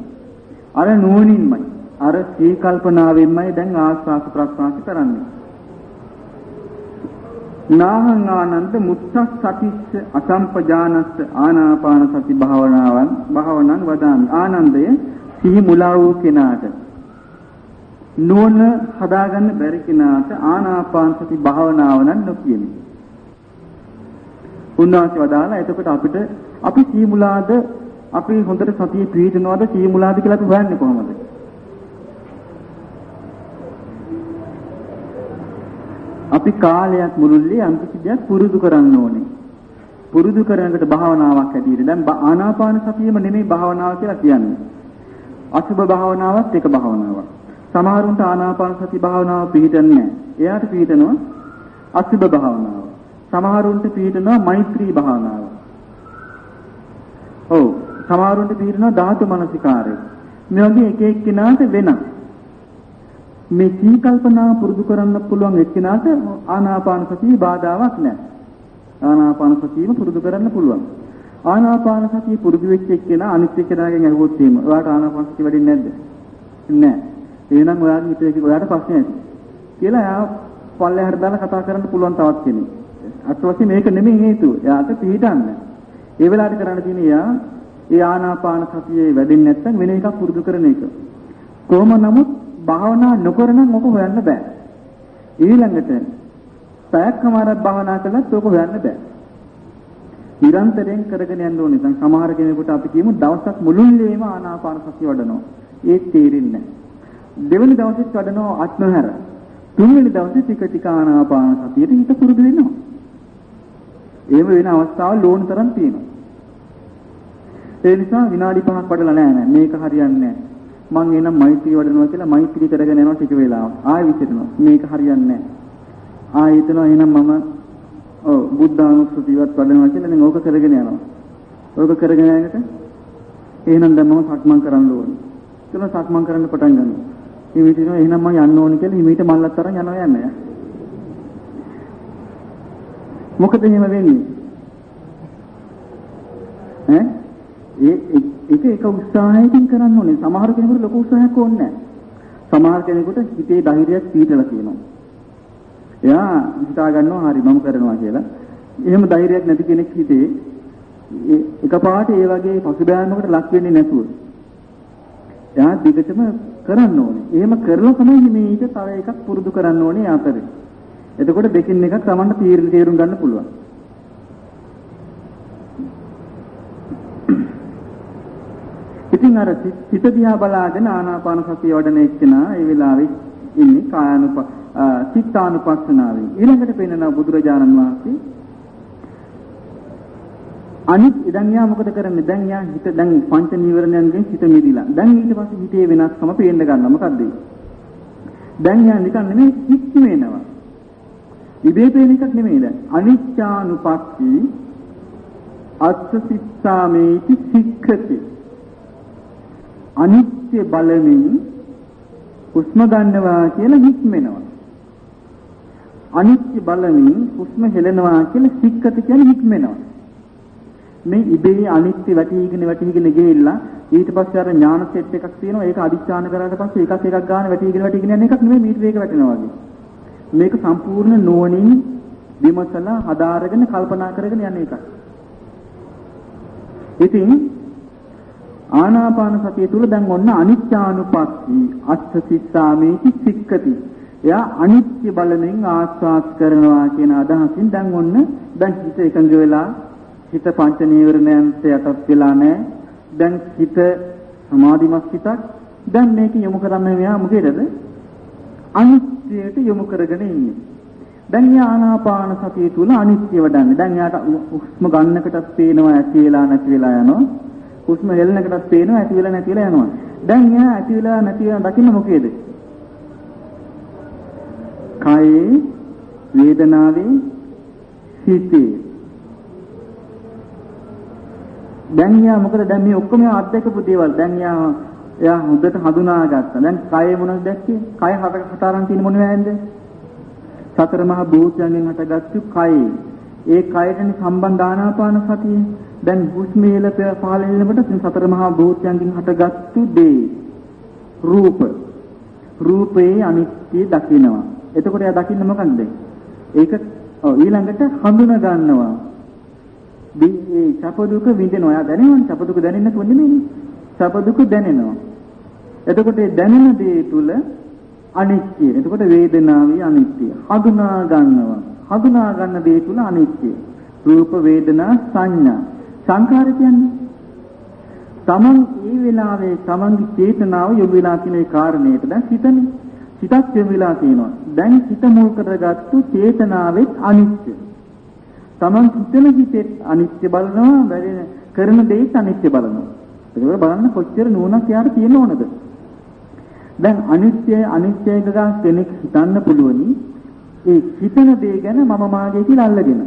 Speaker 1: අර නුවණින්මයි අර සී කල්පනාවෙන්මයි දැන් ආස්වාස ප්‍රස්වාස කරන්නේ. නාහං ආනන්ද මුත්තස් සතිස්ස අසම්පජානස්ස ආනාපාන සති භාවනං වදාමි. ආනන්දය සිහි මුලා වූ කෙනාට නුවණ හදාගන්න බැරි කෙනාට ආනාපාන සති භාවනාව නම් නොකියමි. උන්වහන්සේ වදාලා එතකොට අපි සිහි මුලාද අපි හොඳට සතිය පිළිහිනවද සිහි මුලාද කියලා අපි හොයන්නේ කොහොමද? අපි කාලයක් මුළුල්ලේ අන්තිම දෙයක් පුරුදු කරන්න ඕනේ. පුරුදු කරනකොට භාවනාවක් ඇතිවෙන්නේ. දැන් ආනාපාන සතියෙම නෙමෙයි භාවනාව කියලා කියන්නේ. අසුභ භාවනාවත් එක භාවනාවක්. සමහරුන්ට ආනාපාන සති භාවනාව පිළිහිටන්නේ නැහැ. එයාට පිළිහිටනවා අසුභ භාවනාව. සමහරුන්ට පිළිහිටනවා මෛත්‍රී භාවනාව. ඔව්. සමහරුන්ට පිළිහිටනවා ධාතු මනසිකාරය. මේ වගේ එක එක්කිනාට වෙනස්. මේ සී කල්පනා පුරුදු කරන්න පුළුවන් එක්කිනාට ආනාපාන සතිය බාධාවක් නැහැ. ආනාපාන සතියම පුරුදු කරන්න පුළුවන්. ආනාපාන සතිය පුරුදු වෙච්ච එක්කෙනා අනිත් එක්කෙනාගෙන් අහුවොත් එහෙම ඔයාට ආනාපාන සතිය වැඩින්නේ නැද්ද? නැහැ. එහෙනම් ඔයාට ප්‍රශ්න ඇති. කියලා එයා පල්ලෙහාට දාලා කතා කරන්න පුළුවන් තවත් කෙනෙක්. අත් වශයෙන් මේක නෙමෙයි හේතුව. එයාට පිළිදන්න. ඒ වෙලාවට කරන්න තියෙන්නේ එයා ඒ ආනාපාන සතියේ වැඩෙන්නේ නැත්නම් වෙන එකක් පුරුදු කරන එක. කොහොම නමුත් භාවනා නොකරනම් මොක හොයන්න බෑ. ඊළඟට පැයක්මාරක් භාවනා කළත් ඔක හොයන්න බෑ. නිරන්තරයෙන් කරගෙන යන්න ඕනේ. දැන් සමහර කෙනෙකුට අපි කියමු දවසක් මුළුල්ලේම ආනාපාන සතිය වඩනවා. ඒත් තේරෙන්නේ නැහැ. දෙවෙනි දවසෙත් වඩනවා අත්නොහැර. තුන්වෙනි දවසේ ටික ටික ආනාපාන සතියට හිත පුරුදු වෙනවා. එහෙම වෙන අවස්ථාවල් ඕන තරම් තියෙනවා. ඒ නිසා විනාඩි 5ක් වඩලා නැහැ මේක හරියන්නේ නැහැ. මං එනම් මෛත්‍රී වඩනවා කියලා මෛත්‍රී කරගෙන යනවා ටික වෙලාවක්. ආයෙ විසිරෙනවා. මේක හරියන්නේ නැහැ. ආයෙ හිතනවා එහෙනම් මම බුද්ධානුස්සතියවත් වඩනවා කියලා දැන් ඕක කරගෙන යනවා. ඕක කරගෙන යනකොට එහෙනම් දැන් මම සක්මන් කරන්න ඕනේ. කියලා සක්මන් කරන්න පටන් ගන්නවා. හිමීට කියනවා එහෙනම් මම යන්න ඕනේ කියලා හිමීට මල්ලක් තරම් යනවා යන්නේ. මොකද එහෙම වෙන්නේ? ඒක උත්සාහයකින් කරන්න ඕනේ. සමහර කෙනෙකුට ලොකු උත්සාහයක් ඕනේ නැහැ. සමහර කෙනෙකුට හිතේ ධෛර්යයක් පිටලා තියෙනවා. එයා හිතා ගන්නවා හරි මම කරනවා කියලා. එහෙම ධෛර්යයක් නැති කෙනෙක් හිතේ එකපාරට ඒ වගේ පසුබෑමකට ලක් වෙන්නේ නැතුව එයා දිගටම කරන්න ඕනේ. එහෙම කරලා තමයි මේක තව එකක් පුරුදු කරන්න ඕනේ ආතරේ. එතකොට දෙකින් එකක් Tamanට තීරුම් ගන්න පුළුවන්. ඉතින් අර සිත දිහා බලාගෙන ආනාපාන සතිය වඩන එක්කෙනා ඒ වෙලාවේ ඉන්නේ චිත්තානුපස්සනාවේ. ඊළඟට පෙන්වන බුදුරජාණන් වහන්සේ අනිත් ඉතින් යා මොකද කරන්නේ? දැන් යා හිත දැන් පංච නීවරණයන්ගෙන් හිත මිදිලා. දැන් ඊට පස්සේ හිතේ වෙනස්කම පේන්න ගන්නවා. මොකද්ද? දැන් යා නිකන් නෙමෙයි හිත වෙනවා. ඉබේ පේන එකක් නෙමෙයි දැන්. අනිච්චානුපස්සී අත්ථසිස්සාමේති සික්ඛති. අනිත්‍ය බලමින් හුස්ම ගන්නවා කියලා හික්මෙනවා. අනිත්‍ය බලමින් හුස්ම හෙලනවා කියලා සික්ඛති කියන්නේ හික්මෙනවා. මේ ඉබේ අනිත්‍ය වැටිගෙන ගිහිල්ලා ඊට පස්සේ අර ඥාන සෙට් එකක් තියෙනවා. ඒක අදිස්ථාන කරාට පස්සේ එකක් ගන්න වැටිගෙන යන එකක් නෙමෙයි මේක වැටෙනවා වගේ. මේක සම්පූර්ණ නුවණින් විමසලා හදාරගෙන කල්පනා කරගෙන යන එකක්. ඉතින් ආනාපාන සතිය තුල දැන් ඔන්න අනිත්‍යානුපස්සී අත්ථසිස්සාමේති සික්ඛති. එයා අනිත්‍ය බලමින් ආස්වාද කරනවා කියන අදහසින් දැන් ඔන්න දැන් හිත එකඟ වෙලා හිත පංච නීවරණයන්ට යටත් වෙලා නැහැ. දැන් හිත සමාධිමත් හිතක්. දැන් මේක යොමු කරන්නේ මෙයා මොකේද? අනිත්‍යයට යොමු කරගෙන ඉන්නේ. දැන් ආනාපාන සතිය තුල අනිත්‍ය වඩන්නේ. දැන් යාට හුස්ම ගන්නකටත් පේනවා ඇති වෙලා නැති වෙලා යනවා. හුස්ම හෙලනකටත් පේනවා ඇති වෙලා නැති වෙලා යනවා. දැන් එයා ඇති වෙලා නැති වෙලා දකින්න මොකේද? කායේ, වේදනාවේ, සිතේ. දැන් එයා මොකද දැන් මේ ඔක්කොම අත්දැකපු දේවල් දැන් එයා හොඳට හඳුනාගත්තා. දැන් කය මොනවද දැක්කේ? කය හතරන් තියෙන මොනවද? සතර මහා භූතයන්ගෙන් හටගත්තු කය. ඒ කයටනේ සම්බන්ධ ආනාපාන සතිය. දැන් හුස්ම ඉහළ පහළ වෙනකොට සතර මහා භූතයන්ගෙන් හටගත්තු දේ. රූපේ අනිත්‍ය දකින්නවා. එතකොට එයා දකින්නේ මොකන්ද? ඒක ඊළඟට හඳුනා ගන්නවා. මේ සැප දුක විඳිනවා. එයා දැනෙනවා සැප දුක දැනෙන්නේ නැතුව නෙමෙයි. සැප දුක දැනෙනවා. එතකොට ඒ දැනෙන දේ තුල අනිත්‍ය. එතකොට වේදනාවේ අනිත්‍ය. හඳුනා ගන්නවා. හඳුනා ගන්න දේ තුල අනිත්‍ය. රූප වේදනා සංඥා. සංඛාර කියන්නේ තමන් ඒ වෙලාවේ තමන්ගේ චේතනාව යොමු වෙලා තියෙන ඒ කාරණේට දැන් හිතන්නේ. හිතක් යොමු වෙලා තියෙනවා. දැන් හිත මුල් කරගත්තු චේතනාවෙත් අනිත්‍ය. තමන් හිතන හිතේ අනිත්‍ය බලනවා, කරන දේත් අනිත්‍ය බලනවා. ඒක බලන්න කොච්චර නුවණක් යාට තියෙන්න ඕනද? දැන් අනිත්‍ය ගා කෙනෙක් හිතන්න පුළුවනි. ඒ හිතන දේ ගැන මම මාගේ කියලා අල්ලගෙන.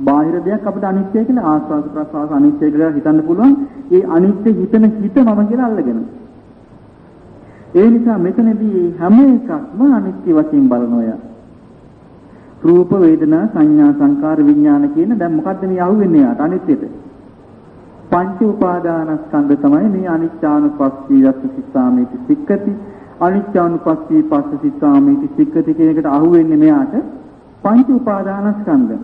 Speaker 1: බාහිර දෙයක් අපිට අනිත්‍ය කියලා ආස්වාද ප්‍රසවාස අනිත්‍ය කියලා හිතන්න පුළුවන්. ඒ අනිත්‍ය හිතන හිත මම කියලා අල්ලගෙන. ඒ නිසා මෙතනදී හැම එකක්ම අනිත්‍ය වශයෙන් බලනවා. රූප වේදනා සංඥා සංකාර විඥාන කියන දැන් මොකද්ද මේ අහුවෙන්නේ යාට අනිත්‍යෙට? පංච උපාදානස්කන්ධ තමයි මේ අනිච්චානුපස්සී යස්සසිතාමේති සික්කති අනිච්චානුපස්සී පස්සසිතාමේති සික්කති කියන එකට අහුවෙන්නේ මෙයාට පංච උපාදානස්කන්ධ.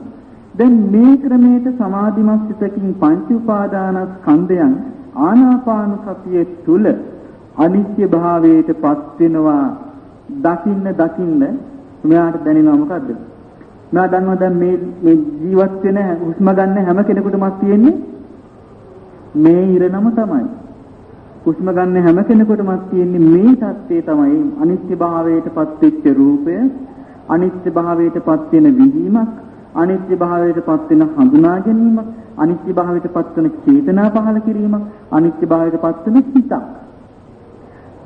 Speaker 1: දැන් මේ ක්‍රමයට සමාධිමත් සිතකින් පංච උපාදානස්කන්ධයන් ආනාපානසතිය තුල අනිත්‍ය භාවයට පත් වෙනවා දකින්න මෙයාට දැනෙනවා මොකද්ද? මෙයා දන්නවා දැන් මේ ජීවත් වෙන හුස්ම ගන්න හැම කෙනෙකුටම තියෙන්නේ මේ ඉරණම තමයි. හුස්ම ගන්න හැම කෙනෙකුටම තියෙන්නේ මේ தත්ත්වය තමයි අනිත්‍ය භාවයට පත් වෙච්ච රූපය, අනිත්‍ය භාවයට පත් වෙන විඳීමක්, අනිත්‍ය භාවයට පත් වෙන හඳුනා ගැනීමක්, අනිත්‍ය භාවයට පත් වෙන චේතනා පහළ කිරීමක්, අනිත්‍ය භාවයට පත් වෙන හිතක්.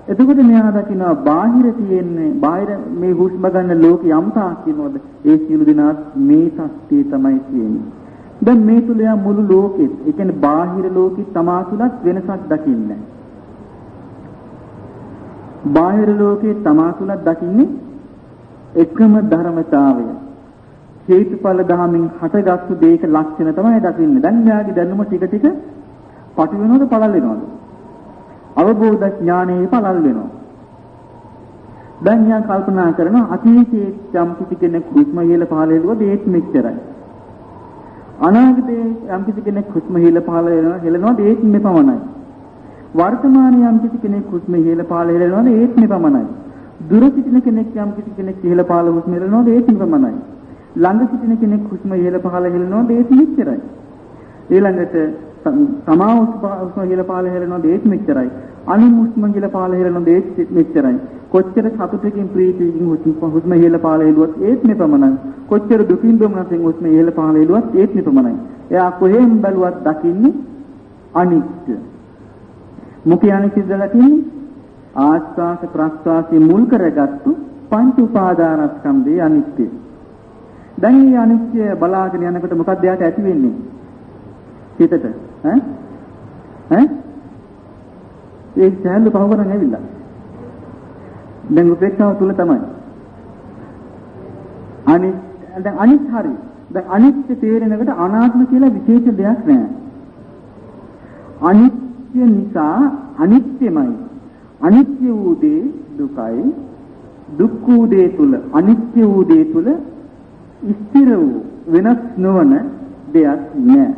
Speaker 1: එතකොට මෙයා දකිනවා බාහිර තියෙන්නේ බාහිර මේ හුස්ම ගන්න ලෝකේ යම් තාක් කියනවාද ඒ සියලු දෙනාත් මේ තත්ත්වය තමයි කියන්නේ. දැන් මේ තුල යා මුළු ලෝකෙත් ඒ කියන්නේ බාහිර ලෝකෙ තමා තුලත් වෙනසක් දකින්නේ. බාහිර ලෝකේ තමා තුලත් දකින්නේ එකම ධර්මතාවය. හේතුඵල ධමයෙන් හටගත්තු දෙයක ලක්ෂණ තමයි දකින්නේ. දැන් මෙයාගේ දැනුම ටික ටික පටි වෙනවද පළල් වෙනවද? අවබෝධ ඥානයේ පළල් වෙනවා. දැන් යා කල්පනා කරනවා අතීතයේ යම් කිසි කෙනෙක් හුස්ම ඉහළ පහළ හෙළුවද ඒත් මෙච්චරයි. අනාගතයේ යම් කිසි කෙනෙක් හුස්ම ඉහළ පහළ හෙළනවද ඒත් මෙපමණයි. වර්තමානයේ යම් කිසි කෙනෙක් හුස්ම ඉහළ පහළ හෙළනවද ඒත් මෙපමණයි. දුර සිටින කෙනෙක් යම් කිසි කෙනෙක් ඉහළ පහළ හුස්ම හෙළනවද ඒත් මෙපමණයි. ළඟ සිටින කෙනෙක් හුස්ම ඉහළ පහළ හෙළනවද ඒත් මෙච්චරයි. ඊළඟට තමා හුස්ම ඉහළ පහළ හෙළනවද ඒත් මෙච්චරයි. අනිත් හුස්ම ඉහළ පහළ හෙළනවද ඒත් මෙච්චරයි. කොච්චර සතුටකින් ප්‍රීතියකින් හුස්ම ඉහළ පහළ හෙළුවත් ඒත් මෙපමණයි. කොච්චර දුකින් දුමනසින් හුස්ම ඉහළ පහළ හෙළුවත් ඒත් මෙපමණයි. එයා කොහෙන් බැලුවත් දකින්නේ අනිත්‍ය. මොකේ අනිත්‍යද දකින්නේ? ආස්වාස ප්‍රස්වාසයේ මුල් කරගත්තු පංච උපාදානස්කන්ධයේ අනිත්‍ය. දැන් මේ අනිත්‍ය බලාගෙන යනකොට මොකක්ද යාට ඇති වෙන්නේ? හිතට ඒ සෑහළු පහ කරන් ඇවිල්ලා. දැන් උපේක්ෂාව තුල තමයි. අනිත් හරි. දැන් අනිත්‍ය තේරෙනකොට අනාත්ම කියලා විශේෂ දෙයක් නැහැ. අනිත්‍ය නිසා අනිත්‍යමයි. අනිත්‍ය වූ දේ දුකයි. දුක් වූ දේ තුල අනිත්‍ය වූ දේ තුල ස්ථිර වූ වෙනස් නොවන දෙයක් නැහැ.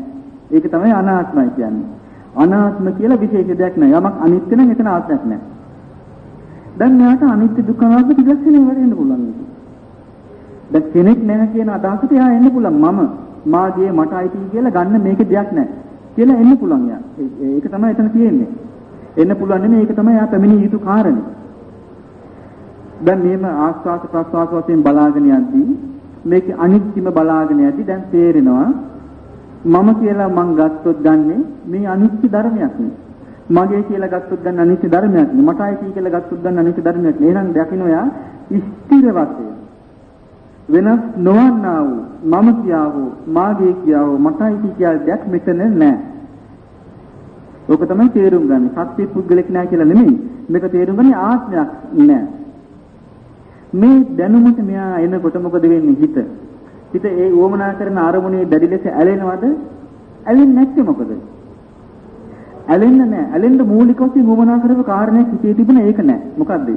Speaker 1: ඒක තමයි අනාත්මයි කියන්නේ. අනාත්ම කියලා විශේෂ දෙයක් නෑ. යමක් අනිත්‍ය නම් එතන ආත්මයක් නෑ. දැන් මෙයාට අනිත්‍ය දුක්ඛ අනාත්ම ත්‍රිලක්ෂණය වඩෙන්න පුළුවන්. දැන් කෙනෙක් නැහැ කියන අදහසට එයා එන්න පුළුවන්. මම මාගේ මට අයිති කියලා ගන්න මේක දෙයක් නෑ කියලා එන්න පුළුවන් යා. ඒක තමයි එතන තියෙන්නේ. එන්න පුළුවන් නෙමෙයි ඒක තමයි යා පැමිණිය යුතු කාරණේ. දැන් මේම ආස්වාද ප්‍රස්වාස වශයෙන් බලාගෙන යද්දී මේක අනිත්‍යම බලාගෙන යද්දී දැන් තේරෙනවා මම කියලා මං ගත්තොත් ගන්නෙ මේ අනිත්‍ය ධර්මයක් නේ. මගේ කියලා ගත්තොත් දැන් අනිත්‍ය ධර්මයක් නේ. මට අයිති කියලා ගත්තොත් දැන් අනිත්‍ය ධර්මයක් නේ. එහෙනම් දකින්න යා ස්ථිර වශයෙන් වෙනස් නොවන්නා වූ මම කියා වූ මාගේ කියා වූ මට අයිති කියලා දෙයක් මෙතන නැහැ. ඕක තමයි තේරුම් ගන්න. සත්‍ය පුද්ගලෙක් නැහැ කියලා නෙමෙයි. මේක තේරුම් ගන්නේ ආත්මයක් නැහැ. මේ දැනුමට මෙයා එනකොට මොකද වෙන්නේ හිත? හිත ඒ වොමනා කරන අරමුණේ දැඩි ලෙස ඇලෙනවද? ඇලෙන්නේ නැත්තේ මොකද? ඇලෙන්නේ නැහැ. ඇලෙන්න මූලික වශයෙන් වොමනා කරපු කාරණයක් හිතේ තිබුණ ඒක නැහැ. මොකද්ද?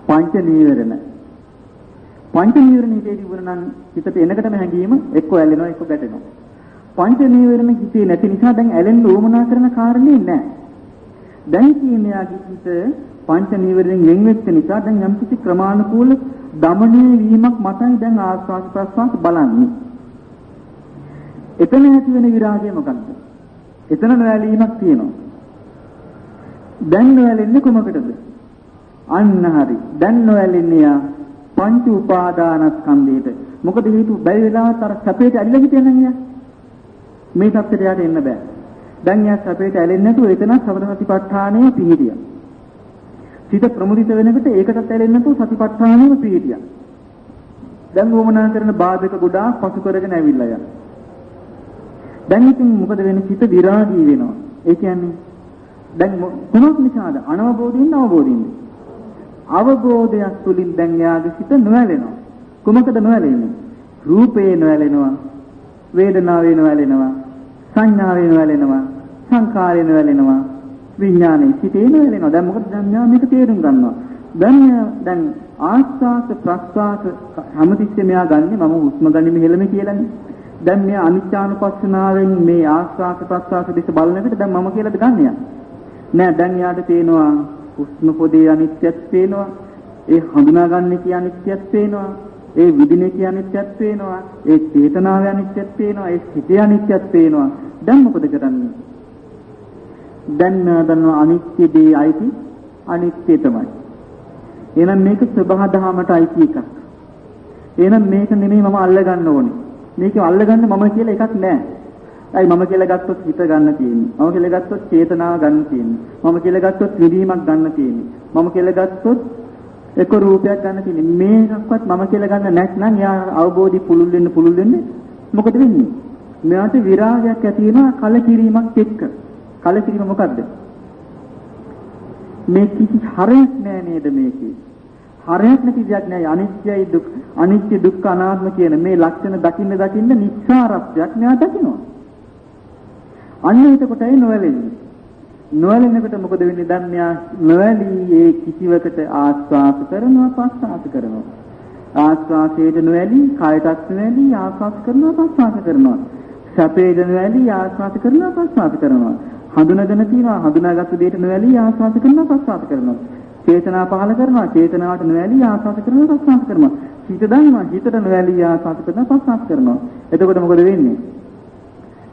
Speaker 1: පංච නීවරණ. පංච නීවරණ හිතේ තිබුණ නම් හිතට එනකටම හැඟීම එක්ක ඇලෙනවා එක්ක ගැටෙනවා. පංච නීවරණ හිතේ නැති නිසා දැන් ඇලෙන්න වොමනා කරන කාරණේ නැහැ. දැන් කියන්නේ හිත පංච නීවරණයෙන් වෙන් වෙච්ච නිසා දැන් යම් කිසි ක්‍රමානුකූල දමණය වීමක් මතයි දැන් ආස්වාද ප්‍රස්වාස බලන්නේ. එතන ඇති වෙන විරාගය මොකක්ද? එතන නොඇලීමක් තියෙනවා. දැන් නොඇලෙන්නේ කොමකටද? අන්න හරි. දැන් නොඇලෙන්නේ පංච උපාදානස්කන්ධයට. මොකද හේතුව බැරි වෙලාවත් අර සැපේට ඇලිලා හිටියනම් යා. මේ සත්‍යයට යට එන්න බෑ. දැන් යා සැපේට ඇලෙන්නේ නැතුව එතන සතරසතිපට්ඨානය පිහිටියා. සිත ප්‍රමුදිත වෙනකොට ඒකටත් ඇලෙන්නේ නැතුව සතිපට්ඨානෙම පිහිටියා. දැන් වමනා කරන බාධක ගොඩාක් පසු කරගෙන ඇවිල්ලා යනවා. දැන් ඉතින් මොකද වෙන්නේ? සිත විරාගී වෙනවා. ඒ කියන්නේ දැන් කොහොමද නිසාද? අනවබෝධයෙන් අවබෝධයෙන්. අවබෝධයක් තුලින් දැන් යාගේ සිත නොඇලෙනවා. කොමකද නොඇලෙන්නේ? රූපේ නොඇලෙනවා, වේදනාවේ නොඇලෙනවා, සංඥාවේ නොඇලෙනවා, සංකාරේ නොඇලෙනවා, විඥානේ සිතේ නොඇලෙනවා. දැන් මොකද දැන් යා මේක තේරුම් ගන්නවා. දැන් ආස්වාස ප්‍රස්වාස හැමතිස්සෙම යා ගන්නෙ මම හුස්ම ගන්නෙ මෙහෙලම කියලානේ. දැන් මේ අනිත්‍යානුපස්සනාවෙන් මේ ආස්වාස ප්‍රස්වාස දෙස බලනකොට දැන් මම කියලාද ගන්නෙ? නෑ දැන් යාට තේනවා හුස්ම පොදේ අනිත්‍යත් පේනවා. ඒ හඳුනා ගන්න කිය අනිත්‍යත් පේනවා. ඒ විදිනේ කිය අනිත්‍යත් පේනවා. ඒ චේතනාවේ අනිත්‍යත් පේනවා. ඒ සිතේ අනිත්‍යත් පේනවා. දැන් මොකද කරන්නේ? දැන් දන්නවා අනිත්‍ය දේ අයිති අනිත්‍ය තමයි. එහෙනම් මේක ස්වභාව ධමයට අයිති එකක්. එහෙනම් මේක නෙමෙයි මම අල්ල ගන්න ඕනේ. මේක අල්ල ගන්න මම කියලා එකක් නැහැ. අයි මම කියලා ගත්තොත් හිත ගන්න තියෙන්නේ. මම කියලා ගත්තොත් චේතනාව ගන්න තියෙන්නේ. මම කියලා ගත්තොත් විදීමක් ගන්න තියෙන්නේ. මම කියලා ගත්තොත් එක රූපයක් ගන්න තියෙන්නේ. මේකක්වත් මම කියලා ගන්න නැත්නම් යා අවබෝධි පුළුල් වෙන්නේ මොකද වෙන්නේ? මෙයාට විරාගයක් ඇති වෙනවා කලකිරීමක් එක්ක. කලකිරීම මොකද්ද? මේ කිසි හරයක් නෑ නේද මේකේ? හරයක් නැති දෙයක් නෑ. අනිත්‍යයි දුක් අනිත්‍ය දුක්ඛ අනාත්ම කියන මේ ලක්ෂණ දකින්න නිස්සාරත්වයක් මෙයා දකිනවා. අන්න එතකොටයි නොවැළෙන්නේ. නොවැළෙනකොට මොකද වෙන්නේ? දැන් මෙයා නොවැළී ඒ කිසිවකට ආස්වාද කරනවා පස්වාද කරනවා. ආස්වාදයට නොවැළී කායටත් නොවැළී ආස්වාද කරනවා පස්වාද කරනවා. සැපේට නොවැළී ආස්වාද කරනවා පස්වාද කරනවා. හඳුනාගෙන තියනවා හඳුනාගත්තු දෙයට නොවැළී ආස්වාද කරනවා පස්වාද කරනවා. චේතනා පහල කරනවා චේතනාවට නොවැළී ආස්වාද කරනවා පස්වාද කරනවා. හිත දන්නවා හිතට නොවැළී ආස්වාද කරනවා පස්වාද කරනවා. එතකොට මොකද වෙන්නේ?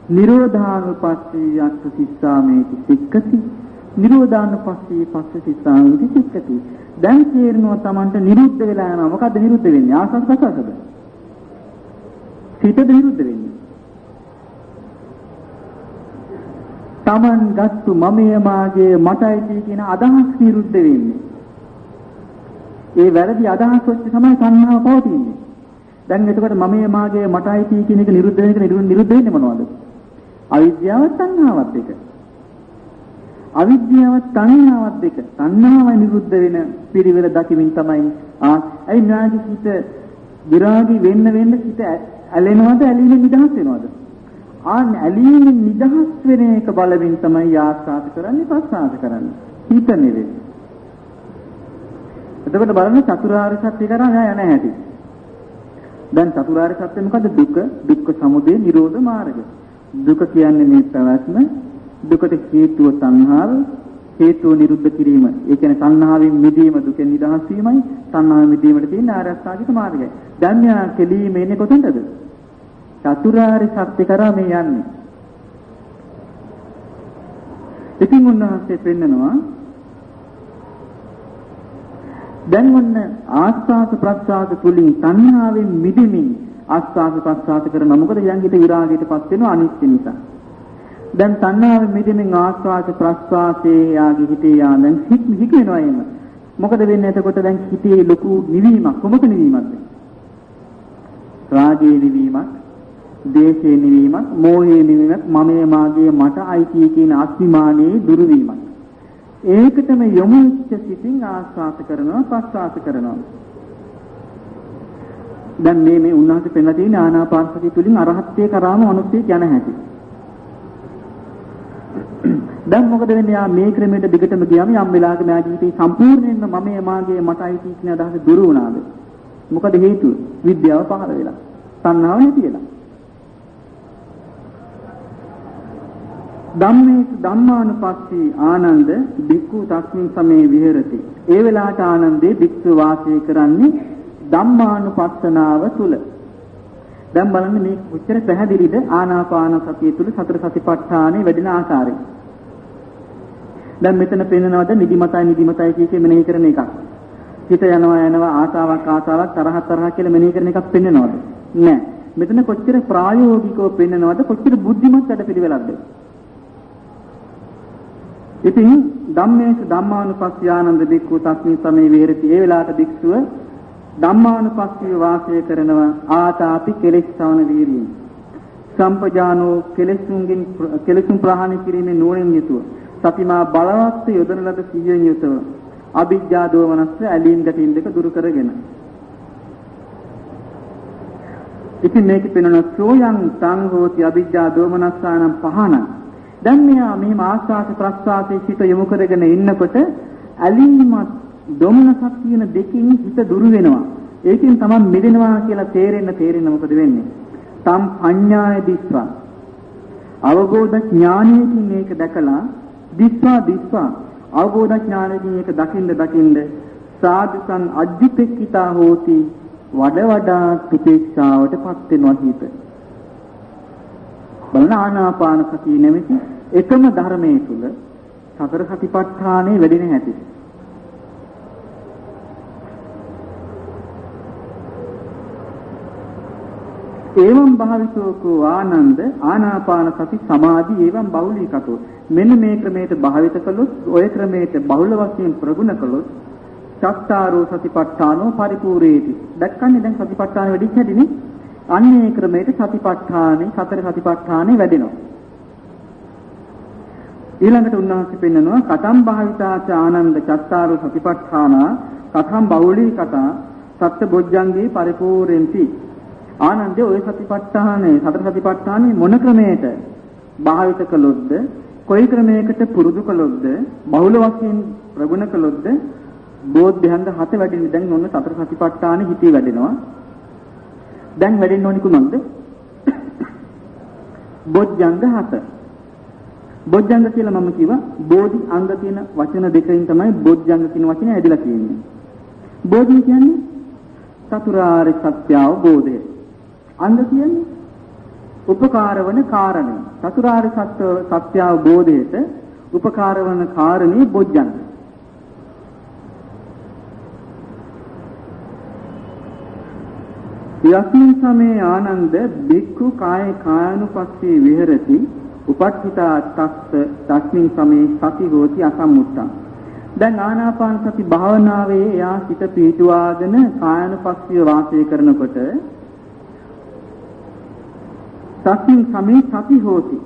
Speaker 1: නිරෝධානුපස්සී යක්ඛ සිස්සාමේති සික්ඛති. නිරෝධානුපස්සී පස්ස සිස්සාමේති සික්ඛති. දැන් තේරෙනවා Tamanට නිරුද්ධ වෙලා යනවා. මොකද්ද නිරුද්ධ වෙන්නේ? ආස්වාද ප්‍රසආසද? සිතද නිරුද්ධ වෙන්නේ. Taman ගත්තු මමයේ මාගේ මටයි කියන අදහස් නිරුද්ධ වෙන්නේ. ඒ වැරදි අදහස් ඔස්සේ තමයි සංහාව පවතින්නේ. දැන් එතකොට මමයේ මාගේ මටයි කියන එක නිරුද්ධ වෙන එක නිරුද්ධ වෙන්නේ මොනවද? අවිද්‍යාවත් තණ්හාවත් එක. අවිද්‍යාවත් තණ්හාවත් එක. තණ්හාවයි නිරුද්ධ වෙන පිළිවෙල දකිමින් තමයි ඇයි නාගේ හිත විරාගී වෙන්න හිත ඇලෙනවද ඇලීමෙන් නිදහස් වෙනවද? ඇලීමෙන් නිදහස් වෙන එක බලමින් තමයි ආස්වාද කරන්නේ ප්‍රසආද කරන්නේ. හිත නෙවෙයි. එතකොට බලන්න චතුරාර්ය සත්‍ය කරා යන හැටි. දැන් චතුරාර්ය සත්‍ය මොකද්ද? දුක්ඛ සමුදය නිරෝධ මාර්ගය. දුක කියන්නේ මේ පැවැත්ම, දුකට හේතුව තණ්හාව, හේතුව නිරුද්ධ කිරීම. ඒ කියන්නේ තණ්හාවෙන් මිදීම, දුකෙන් නිදහස් වීමයි. තණ්හාවෙන් මිදීමට තියෙන ආර්ය අෂ්ටාංගික මාර්ගය. දැන් යා කෙලීම එන්නේ කොතනද? චතුරාර්ය සත්‍ය කරා මේ යන්නේ. ඉතින් උන්වහන්සේ පෙන්නනවා දැන් ඔන්න ආස්වාද ප්‍රසආද තුලින් තණ්හාවෙන් මිදෙමින් ආස්වාද ප්‍රසආද කරන මොකද යංගිත විරාගයටපත් වෙනවා අනිත්‍ය නිසා. දැන් තණ්හාවෙ මිදෙමින් ආස්වාද ප්‍රස්වාසයේ යාගේ හිතේ යාඳන් හිතෙනවා එන්න. මොකද වෙන්නේ එතකොට දැන් හිතේ ලොකු නිවීමක්. කොමක නිවීමක්ද? රාගයේ නිවීමක්, දේශයේ නිවීමක්, මෝහයේ නිවීමක්, මමයේ මාගේ මට අයිති කියන අස්මිමානයේ දුරු වීමක්. ඒකටම යොමු වෙච්ච සිතින් ආස්වාද කරනවා ප්‍රස්වාස කරනවා. දැන් මේ උන්වහන්සේ පෙන්නලා තියෙන ආනාපාන සතිය තුලින් අරහත්ත්වයේ කරාම අනුස්සතිය යන හැටි. දැන් මොකද වෙන්නේ? යා මේ ක්‍රමයට දිගටම ගියාම යම් වෙලාවක මා ජීවිතේ සම්පූර්ණයෙන්ම මමයේ මාගේ මට අයිති කියන අදහස දුරු වුණාද? මොකද හේතුව? විද්‍යාව පහළ වෙලා. තණ්හාව නැති වෙලා. ධම්මානුපස්සී ආනන්ද බික්ඛු තස්මින් සමේ විහෙරති. ඒ වෙලාවට ආනන්දේ බික්ඛු වාසය කරන්නේ ධම්මානුපස්සනාව තුල. දැන් බලන්න මේ කොච්චර පැහැදිලිද ආනාපාන සතිය තුල සතර සතිපට්ඨානෙ වැඩින ආකාරය. දැන් මෙතන පෙන්නනවද නිදිමතයි කිය මෙනෙහි කරන එකක්. හිත යනවා ආසාවක් තරහ කියලා මෙනෙහි කරන එකක් පෙන්නනවද? නෑ. මෙතන කොච්චර ප්‍රායෝගිකව පෙන්නනවද? කොච්චර බුද්ධිමත් වැඩ පිළිවෙලක්ද? ඉතින් ධම්මේසු ධම්මානුපස්සී ආනන්ද බික්ඛු තස්මින් සමේ විහෙරති. ඒ වෙලාවට භික්ෂුව ධම්මානුපස්සීව වාසය කරනවා ආතාපි කෙලෙස්වන වීරියෙන්. සම්පජානෝ කෙලෙසුන් ප්‍රහාණය කිරීමේ නුවණින් යුතුව සතිමා බලවත් යොදන ලද සිහියෙන් යුතුව අවිජ්ජා දෝමනස්ස ඇලීම් ගැටීම් දෙක දුරු කරගෙන. ඉතින් මේක පෙනෙන සෝයන් සංඝෝති අවිජ්ජා දෝමනස්සානම් පහන. දැන් මෙහා මේ ආස්වාද ප්‍රස්වාසයේ සිට යොමු කරගෙන ඉන්නකොට ඇලීමත් දොමනසක් කියන දෙකින් හිත දුරු වෙනවා. ඒකෙන් තමයි මිදෙනවා කියලා තේරෙන්න මොකද වෙන්නේ? තම් පඤ්ඤාය දිස්වා. අවබෝධ ඥානයෙන් මේක දැකලා දිස්වා අවබෝධ ඥානයෙන් මේක දකින්න සාදුසං අජ්ජිතෙක්කිතා හෝති වඩා ප්‍රතික්ෂාවටපත් වෙනවා හිත. බලන ආනාපාන සතිය නැමැති එකම ධර්මයේ තුල සතර සතිපට්ඨානෙ වැඩෙන හැටි. ඒවම් භාවිතෝකෝ ආනන්ද ආනාපාන සති සමාධි ඒවම් බහුලීකතෝ. මෙන්න මේ ක්‍රමයට භාවිත කළොත්, ඔය ක්‍රමයට බහුල වශයෙන් ප්‍රගුණ කළොත් චත්තාරෝ සතිපට්ඨානෝ පරිපූර්ණේති. දැක්කන්නේ දැන් සතිපට්ඨාන වැඩිච්ච හැටිනේ. අන්නේ ක්‍රමයට සතිපට්ඨානෙ සතර සතිපට්ඨානෙ වැඩෙනවා. ඊළඟට උන්වහන්සේ පෙන්නනවා කතම් භාවිතාච ආනන්ද චත්තාරෝ සතිපට්ඨානා කතම් බහුලීකතා සත්‍ය බොජ්ජංගේ පරිපූර්ණෙන්ති. ආනන්දේ ඔය සතිපට්ඨානේ සතර සතිපට්ඨානේ මොන ක්‍රමයකට භාවිත කළොත්ද, කොයි ක්‍රමයකට පුරුදු කළොත්ද, බහුල වශයෙන් ප්‍රගුණ කළොත්ද බෝධ්‍යංග 7 වැඩෙන්නේ. දැන් ඔන්න සතර සතිපට්ඨානේ හිතේ වැඩෙනවා. දැන් වැඩෙන්න ඕනි කුමක්ද? බොජ්ජංග 7. බොජ්ජංග කියලා මම කිව්වා බෝධි අංග කියන වචන දෙකෙන් තමයි බොජ්ජංග කියන වචනේ ඇදලා තියෙන්නේ. බෝධි කියන්නේ චතුරාර්ය සත්‍ය අවබෝධය. අංග කියන්නේ උපකාර වන කාරණේ. චතුරාර්ය සත්‍ය අවබෝධයට උපකාර වන කාරණේ බොජ්ජංග. යස්මින් සමේ ආනන්ද බික්ඛු කායනුපස්සී විහෙරති උපට්ඨිතා තස්මින් සමේ සති හෝති අසම්මුත්තා. දැන් ආනාපාන සති භාවනාවේ එයා සිත පිහිටුවාගෙන කායනුපස්සීව වාසය කරනකොට තස්මින් සමේ සති හෝති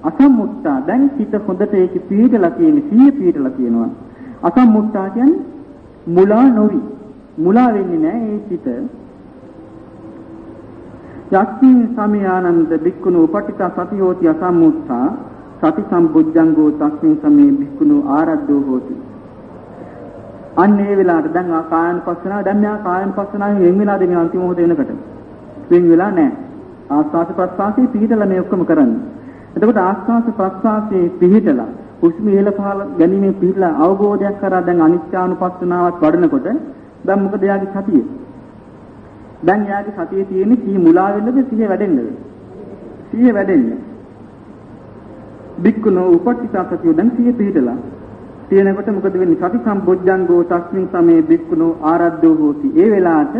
Speaker 1: අසම්මුත්තා. දැන් සිත හොඳට ඒකේ පිහිටලා තියෙන, සිහිය පිහිටලා තියෙනවා. අසම්මුත්තා කියන්නේ මුලා නොවි. මුලා වෙන්නේ නැහැ ඒ සිත. යස්මින් සමයානන්ද බික්කුණු උපට්ඨිතා සති හෝති අසම්මුත්තා සති සම්බුද්ධංගෝ තස්මින් සමේ බික්කුණු ආරද්ධෝ හෝති. අන්න ඒ වෙලාවට දැන් කායනුපස්සනාව දැන් මෙහා කායනුපස්සනාවෙන් වෙන් වෙලාද මේ අන්තිම මොහොත වෙනකොට වෙන් වෙලා නැහැ. ආස්වාද ප්‍රස්වාසයේ පිහිටලා මේ ඔක්කොම කරන්නේ. එතකොට ආස්වාද ප්‍රස්වාසයේ පිහිටලා හුස්ම ඉහළ පහළ ගැනීමේ පිහිටලා අවබෝධයක් කරා දැන් අනිත්‍යානුපස්සනාවත් වඩනකොට දැන් මොකද යාගේ සතිය? දැන් යාගේ සතියේ තියෙන්නේ සිහි මුලා වෙන්නද සිහිය වැඩෙන්නද? සිහිය වැඩෙන්නේ. බික්කුණෝ උපට්ඨිතා සතිය දැන් සිහිය පිහිටලා තියෙනකොට මොකද වෙන්නේ? සති සම්බොජ්ජංගෝ තස්මින් සමේ බික්කුණෝ ආරද්ධෝ හෝති. ඒ වෙලාවට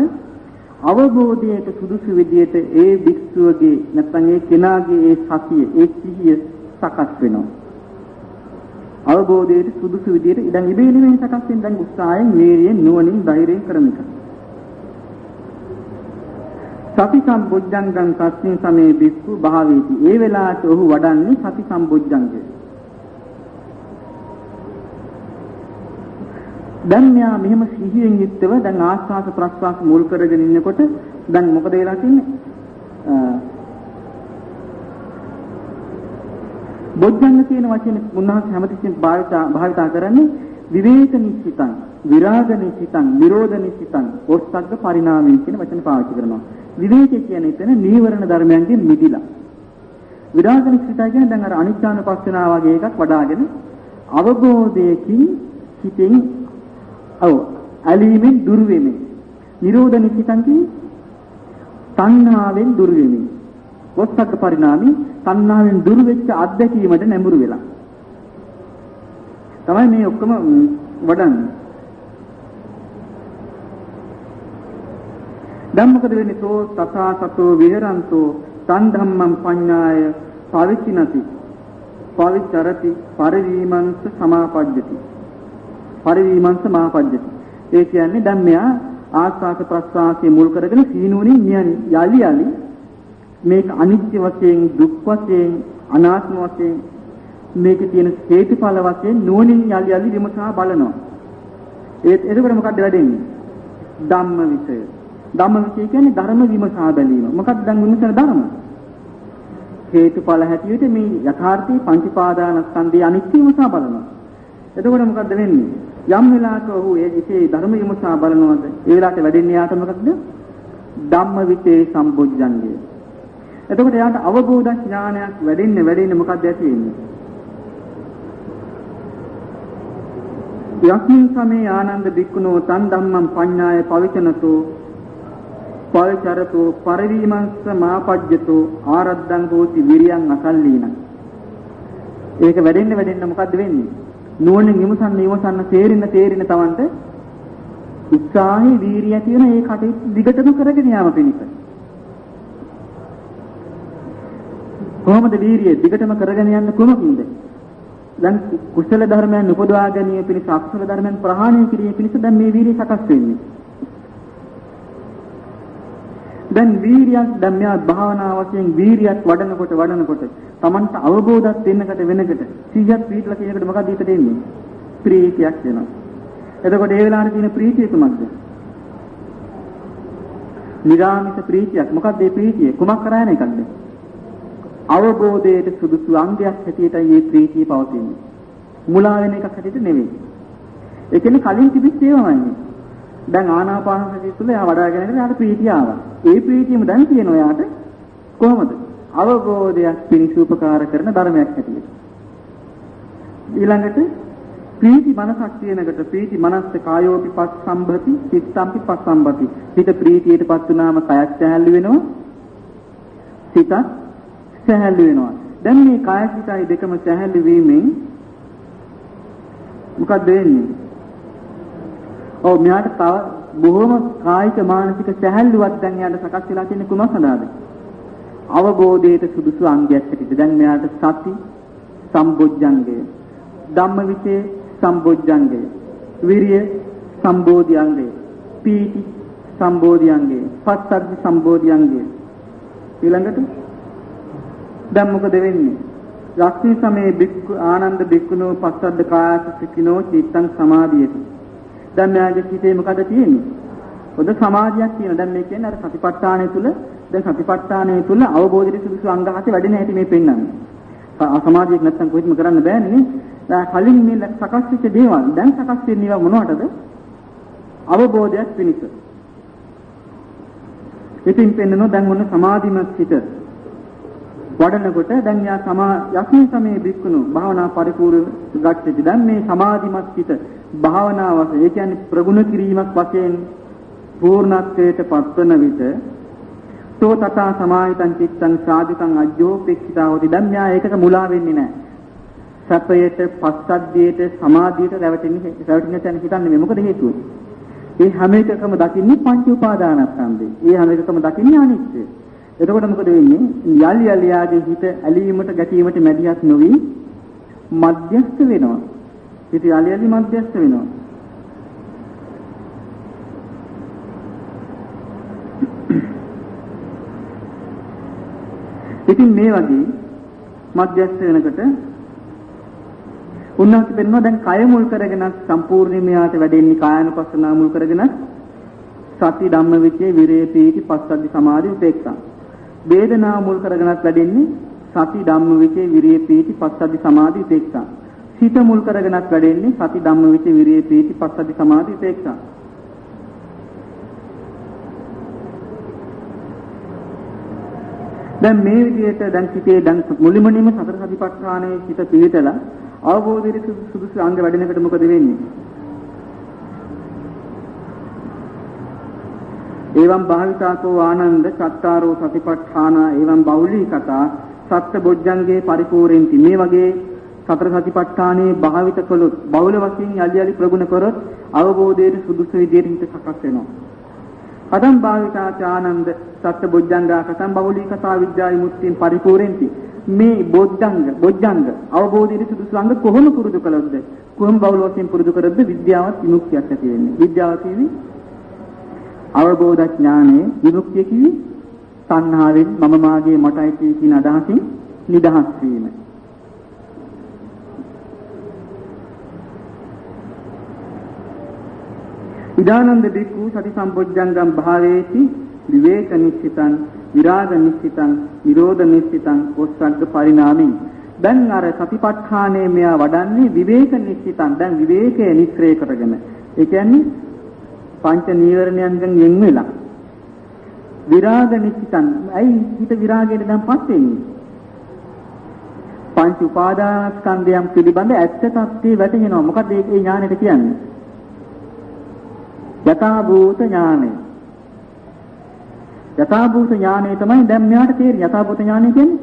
Speaker 1: අවබෝධයට සුදුසු විදියට ඒ භික්ෂුවගේ නැත්නම් ඒ කෙනාගේ ඒ සතිය, ඒ සිහිය සකස් වෙනවා. අවබෝධයේ සුදුසු විදියට දැන් ඉබේ නෙමෙයි සකස් වෙන්නේ. දැන් උත්සාහයෙන්, වීර්යයෙන්, නුවණින්, ධෛර්යයෙන් කරන එක. සති සම්බොජ්ජංගං තස්මින් සමේ බික්ඛු භාවේති. ඒ වෙලාවට ඔහු වඩන්නේ සති සම්බොජ්ජංගය. දැන් මෙයා මෙහෙම සිහියෙන් යුක්තව දැන් ආස්වාස ප්‍රස්වාස මුල් කරගෙන ඉන්නකොට දැන් මොකද වෙලා තින්නේ? බොජ්ජංග කියන වචනේ මුන්නහස් හැමතිස්සෙම භාවිතා කරන්නේ විවේක නිශ්චිතං, විරාග නිශ්චිතං, නිරෝධ නිශ්චිතං, ඔස්සග්ග පරිණාමී කියන වචන පාවිච්චි කරනවා. විවේකයේ කියන්නේ එතන නීවරණ ධර්මයන්ගෙන් මිදිලා. විරාග නිශ්චිතය කියන්නේ දැන් අර අනිත්‍යානුපස්සනාව වගේ එකක් වඩාගෙන අවබෝධයකින් හිතෙන් ඇලීමෙන් දුර වෙමින්. නිරෝධ නිශ්චිතං කියන්නේ තණ්හාවෙන් දුර වෙමින්. ඔස්සග්ග පරිණාමී තණ්හාවෙන් දුර වෙච්ච අත්දැකීමට නැඹුරු වෙලා. තමයි මේ ඔක්කොම වඩන්නේ. දැන් මොකද වෙන්නේ? සෝ තථා සතෝ විහෙරන්තෝ තන් ධම්මං පඤ්ඤාය පවිචිනති පවිචරති පරිවීමංස සමාපජ්ජති පරිවීමංස සමාපජ්ජති. ඒ කියන්නේ දැන් මෙයා ආස්වාද ප්‍රස්වාසයේ මුල් කරගෙන සීනුවණින් යලි යලි මේක අනිත්‍ය වශයෙන්, දුක් වශයෙන්, අනාත්ම වශයෙන් මේකේ තියෙන හේතුඵල වශයෙන් නුවණින් යලි යලි විමසා බලනවා. එතකොට මොකක්ද වෙන්නේ? ධම්ම විචය. ධම්ම විචය කියන්නේ ධර්ම විමසා බැලීම. මොකක්ද දැන් විමසන ධර්ම? හේතුඵල හැටියට මේ යථාර්ථයේ පංචපාදානස්කන්ධයේ අනිත්‍ය විමසා බලනවා. එතකොට මොකද්ද වෙන්නේ? යම් වෙලාවක ඔහු ඒකේ ධර්ම විමසා බලනවාද? ඒ වෙලාවට වැඩෙන්නේ යාට මොකක්ද? ධම්ම විචේ සම්බොජ්ජංගය. එතකොට යාට අවබෝධ ඥානයක් වැඩෙන්නේ මොකක්ද ඇති වෙන්නේ? යස්මින් සමේ ආනන්ද බික්කුණෝ තන් ධම්මං පඤ්ඤාය පවිචනතෝ පවිචරතෝ පරිවීමංස මාපජ්ජතෝ ආරද්ධං හෝති විරියං අසල්ලීන. ඒක වැඩෙන්න මොකද්ද වෙන්නේ? නුවණින් විමසන්න තේරෙන්න තවන්ට උත්සාහී වීරිය ඇති වෙන ඒ කටයුතු දිගටම කරගෙන යාම පිණිස. කොහොමද වීරිය දිගටම කරගෙන යන්න කොහොමද? දැන් කුසල ධර්මයන් උපදවා ගැනීම පිණිස අකුසල ධර්මයන් ප්‍රහාණය කිරීම පිණිස දැන් මේ වීරිය සකස් වෙන්නේ. දැන් වීරියක් දැන් මෙයා භාවනා වශයෙන් වීරියක් වඩනකොට Tamanට අවබෝධයක් වෙනකට 100ක් පිටලා කියනකොට මොකක්ද ඊට දෙන්නේ? ප්‍රීතියක් වෙනවා. එතකොට ඒ වෙලාවේ තියෙන ප්‍රීතිය කුමක්ද? නිරාමිත ප්‍රීතියක්. මොකක්ද මේ ප්‍රීතිය? කුමක් කරා යන එකක්ද? අවබෝධයට සුදුසු අංගයක් හැටියටයි මේ ප්‍රීතිය පවතින්නේ. මුලා වෙන එකක් හැටියට නෙවෙයි. ඒ කියන්නේ කලින් තිබිච්ච ඒවාමයි. දැන් ආනාපාන සතිය තුළ එයා වඩාගෙන ඉඳලා යාට ප්‍රීතිය ආවා. ඒ ප්‍රීතියම දැන් තියෙනවා යාට කොහොමද? අවබෝධයක් පිණිස උපකාර කරන ධර්මයක් හැටියට. ඊළඟට ප්‍රීති මනසක් තියෙනකොට ප්‍රීති මනස්ස කායෝපි පස්සම්භති චිත්තම්පි පස්සම්භති. හිත ප්‍රීතියටපත් වුණාම කයත් සැහැල්ලු වෙනවා. සිතත් සැහැල්ලු වෙනවා. දැන් මේ කාය සිතයි දෙකම සැහැල්ලු වීමෙන් මොකද වෙන්නේ? මෙයාට තව බොහොම කායික මානසික සැහැල්ලුවක් දැන් යාට සකස් වෙලා තියෙන කුමක් සඳහාද? අවබෝධයට සුදුසු අංගයක් හැටියට දැන් මෙයාට සති සම්බොජ්ජංගය, ධම්මවිචේ සම්බොජ්ජංගය, විරිය සම්බෝධිඅංගය, පීති සම්බෝධිඅංගය, පස්සද්ධි සම්බෝධිඅංගය. ඊළඟට දැන් මොකද වෙන්නේ? යක්ෂී සමේ බික්ඛු ආනන්ද බික්ඛුනෝ පස්සද්ද කායසිකිනෝ චිත්තං සමාධියති. දැන් මෙයාගේ හිතේ මොකද තියෙන්නේ? පොද සමාධියක් තියෙනවා. දැන් මේ කියන්නේ අර සතිපට්ඨානය තුල දැන් සතිපට්ඨානය තුල අවබෝධයේ සුදුසු අංග හත වැඩෙන හැටි මේ පෙන්වන්නේ. සමාධියක් නැත්තම් කොහෙත්ම කරන්න බෑනේ නේ. දැන් කලින් මේ සකස් වෙච්ච දේවල් දැන් සකස් වෙන්නේ මොනවටද? අවබෝධයක් පිණිස. ඉතින් පෙන්වනවා දැන් මොන සමාධිමත් හිත වඩනකොට දැන් යා යක්ෂී සමේ බික්කුණු භාවනා පරිපූර්ණ ගච්ඡති. දැන් මේ සමාධිමත් හිත භාවනාව වශයෙන් ඒ කියන්නේ ප්‍රගුණ කිරීමක් වශයෙන් පූර්ණත්වයට පත්වන විට සෝ තථා සමාහිතං චිත්තං සාධිකං අජ්ජෝපේක්ෂිතා හොති. දැන් මෙයා ඒකට මුලා වෙන්නේ නැහැ. සැපයට, පස්සද්ධියට, සමාධියට රැවටෙන්නේ තැන හිතන්නේ මොකද හේතුව? ඒ හැම එකකම දකින්නේ පංච උපාදානස්කන්ධය. ඒ හැම එකකම දකින්නේ අනිත්‍ය. එතකොට මොකද වෙන්නේ? යලි යලියාගේ හිත ඇලීමට ගැටීමට මැදිහත් නොවි මධ්‍යස්ථ වෙනවා. හිත යලි යලි මධ්‍යස්ථ වෙනවා. ඉතින් මේ වගේ මධ්‍යස්ථ වෙනකොට උන්වහන්සේ පෙන්වනවා දැන් කය මුල් කරගෙන සම්පූර්ණයෙන්ම යාට වැඩෙන්නේ කායानुපස්සනාව මුල් කරගෙන සති ධම්මවිචේ විරේ පීති පස්සද්ධි සමාධි උපේක්ඛා. වේදනාව මුල් කරගෙනත් වැඩෙන්නේ සති ධම්මවිචේ විරේ පීති පස්සද්ධි සමාධි උපේක්ඛා. සිත මුල් කරගෙනත් වැඩෙන්නේ සති ධම්මවිචේ විරේ පීති පස්සද්ධි සමාධි උපේක්ඛා. දැන් මේ විදිහට දැන් සිතේ දැන් මුලින්ම සතර සතිපට්ඨානයේ සිත පිළිතලා අවබෝධයේ සුදුසු අංග වැඩෙනකොට මොකද වෙන්නේ? එවං භාවිතාකෝ ආනන්ද චත්තාරෝ සතිපට්ඨාන එවං බෞලී කතා සත්‍ය බොජ්ජංගේ පරිපූර්ණෙන්ති. මේ වගේ සතර සතිපට්ඨානයේ භාවිත කළොත් බෞල වශයෙන් යලි යලි ප්‍රගුණ කරොත් අවබෝධයේ සුදුසු විදිහට හිත සකස් වෙනවා. කතම් භාවිතාච ආනන්ද සත්‍ය බොජ්ජංගා කතම් බෞලී කතා විද්‍යා විමුක්තියෙන් පරිපූර්ණෙන්ති. මේ බොජ්ජංග අවබෝධයේ සුදුසු අංග කොහොම පුරුදු කළොත්ද? කොහොම බෞල වශයෙන් පුරුදු කරොත්ද විද්‍යාවත් විමුක්තියක් ඇති වෙන්නේ? විද්‍යාව කියන්නේ අවබෝධ ඥානයේ විමුක්තිය කිවි සංහාවෙන් මම මාගේ මටයි කියන අදහසින් නිදහස් වීම. ඉදානන්ද බික්ඛු සති සම්පොජ්ජංගම් භාවේති විවේක නිශ්චිතං විරාග නිශ්චිතං නිරෝධ නිශ්චිතං ඔස්සග්ග පරිණාමින්. දැන් අර සතිපට්ඨානයේ මෙයා වඩන්නේ විවේක නිශ්චිතං. දැන් විවේකයේ නිස්රේ කරගෙන. ඒ කියන්නේ පංච නීවරණයන්ගෙන් යෙන් වෙලා. විරාග නිශ්චිතං. ඇයි හිත විරාගයට දැන්පත් වෙන්නේ? පංච උපාදානස්කන්ධයන් පිළිබඳ ඇත්ත තත්ත්වයේ වැටහෙනවා. මොකද ඒ ඥානෙට කියන්නේ? යථාභූත ඥානය. යථාභූත ඥානය තමයි දැන් මෙයාට තේරෙන්නේ. යථාභූත ඥානය කියන්නේ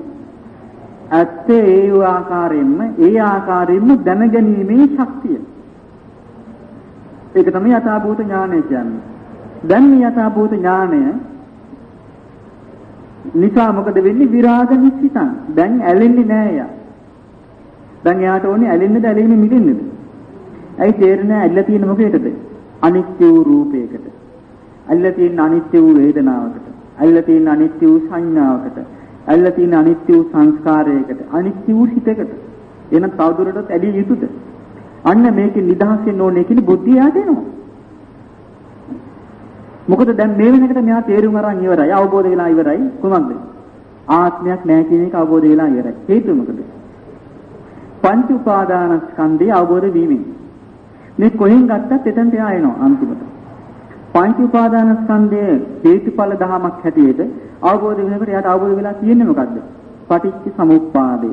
Speaker 1: ඇත්තේ ඒ ආකාරයෙන්ම දැනගැනීමේ ශක්තිය. ඒක තමයි යථාභූත ඥානය කියන්නේ. දැන් මේ යථාභූත ඥානය නිසා මොකද වෙන්නේ? විරාග නිශ්චිතං. දැන් ඇලෙන්නේ නෑ යා. දැන් එයාට ඕනේ ඇලෙන්නද ඇලෙන්නේ මිදෙන්නද? ඇයි තේරෙන්නේ? ඇල්ල තියෙන මොකේද? අනිත්‍ය වූ රූපයකට. ඇල්ල තියෙන අනිත්‍ය වූ වේදනාවකට. ඇල්ල තියෙන අනිත්‍ය වූ සංඥාවකට. ඇල්ල තියෙන අනිත්‍ය වූ සංස්කාරයකට. අනිත්‍ය වූ හිතකට. එහෙනම් තවදුරටත් ඇලිය යුතුද? අන්න මේකේ නිදහස් වෙන්න ඕනේ කියන බුද්ධිය යාට එනවා. මොකද දැන් මේ වෙනකොට මෙයා තේරුම් අරන් ඉවරයි. අවබෝධ වෙලා ඉවරයි. කොහොමද? ආත්මයක් නැහැ කියන එක අවබෝධ වෙලා ඉවරයි. හේතුව මොකද? පංච උපාදානස්කන්ධය අවබෝධ වීමෙන්. මේ කොහෙන් ගත්තත් එතනට එයා එනවා අන්තිමට. පංච උපාදානස්කන්ධයේ හේතුඵල ධමයක් හැටියට අවබෝධ වෙනකොට එයාට අවබෝධ වෙලා තියෙන්නේ මොකද්ද? පටිච්ච සමුප්පාදය.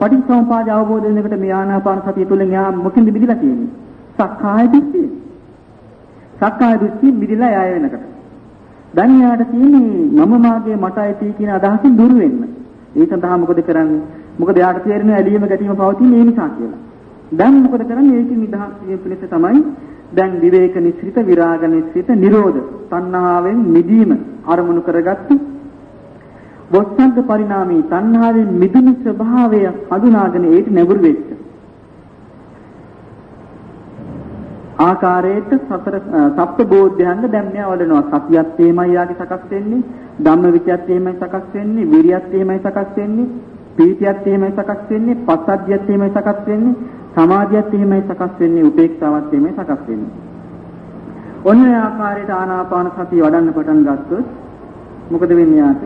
Speaker 1: පටිච්ච සමුප්පාදය අවබෝධ වෙනකොට මේ ආනාපාන සතිය තුළින් එයා මොකෙන්ද මිදලා තියෙන්නේ? සක්කාය දෘෂ්ටිය. සක්කාය දෘෂ්ටිය මිදලා යාය වෙනකොට. දැන් එයාට තියෙන්නේ මම මාගේ මටයි කියන අදහසින් දුර වෙන්න. ඒ සඳහා මොකද කරන්නේ? මොකද එයාට තේරෙන ඇලීම ගැටීම පවතින ඒ නිසා කියලා. දැන් මොකද කරන්නේ? ඒකෙන් නිදහස් වීම පිණිස තමයි දැන් විවේක නිස්සිත විරාග නිස්සිත නිරෝධ තණ්හාවෙන් මිදීම අරමුණු කරගත්තු වොස්සග්ග පරිණාමී තණ්හාවෙන් මිදුණු ස්වභාවය හඳුනාගෙන ඒට නැඹුරු වෙච්ච ආකාරයට සප්ත බෝධ්‍යංග දැන් මෙයා වඩනවා. සතියත් එහෙමයි යාගේ සකස් වෙන්නේ, ධම්මවිචයත් එහෙමයි සකස් වෙන්නේ, විරියත් එහෙමයි සකස් වෙන්නේ, පීතියත් එහෙමයි සකස් වෙන්නේ, පස්සද්ධියත් එහෙමයි සකස් වෙන්නේ, සමාධියත් එහෙමයි සකස් වෙන්නේ, උපේක්ෂාවත් එහෙමයි සකස් වෙන්නේ. ඔන්න ඒ ආකාරයට ආනාපාන සතිය වඩන්න පටන් ගත්තොත් මොකද වෙන්නේ යාට?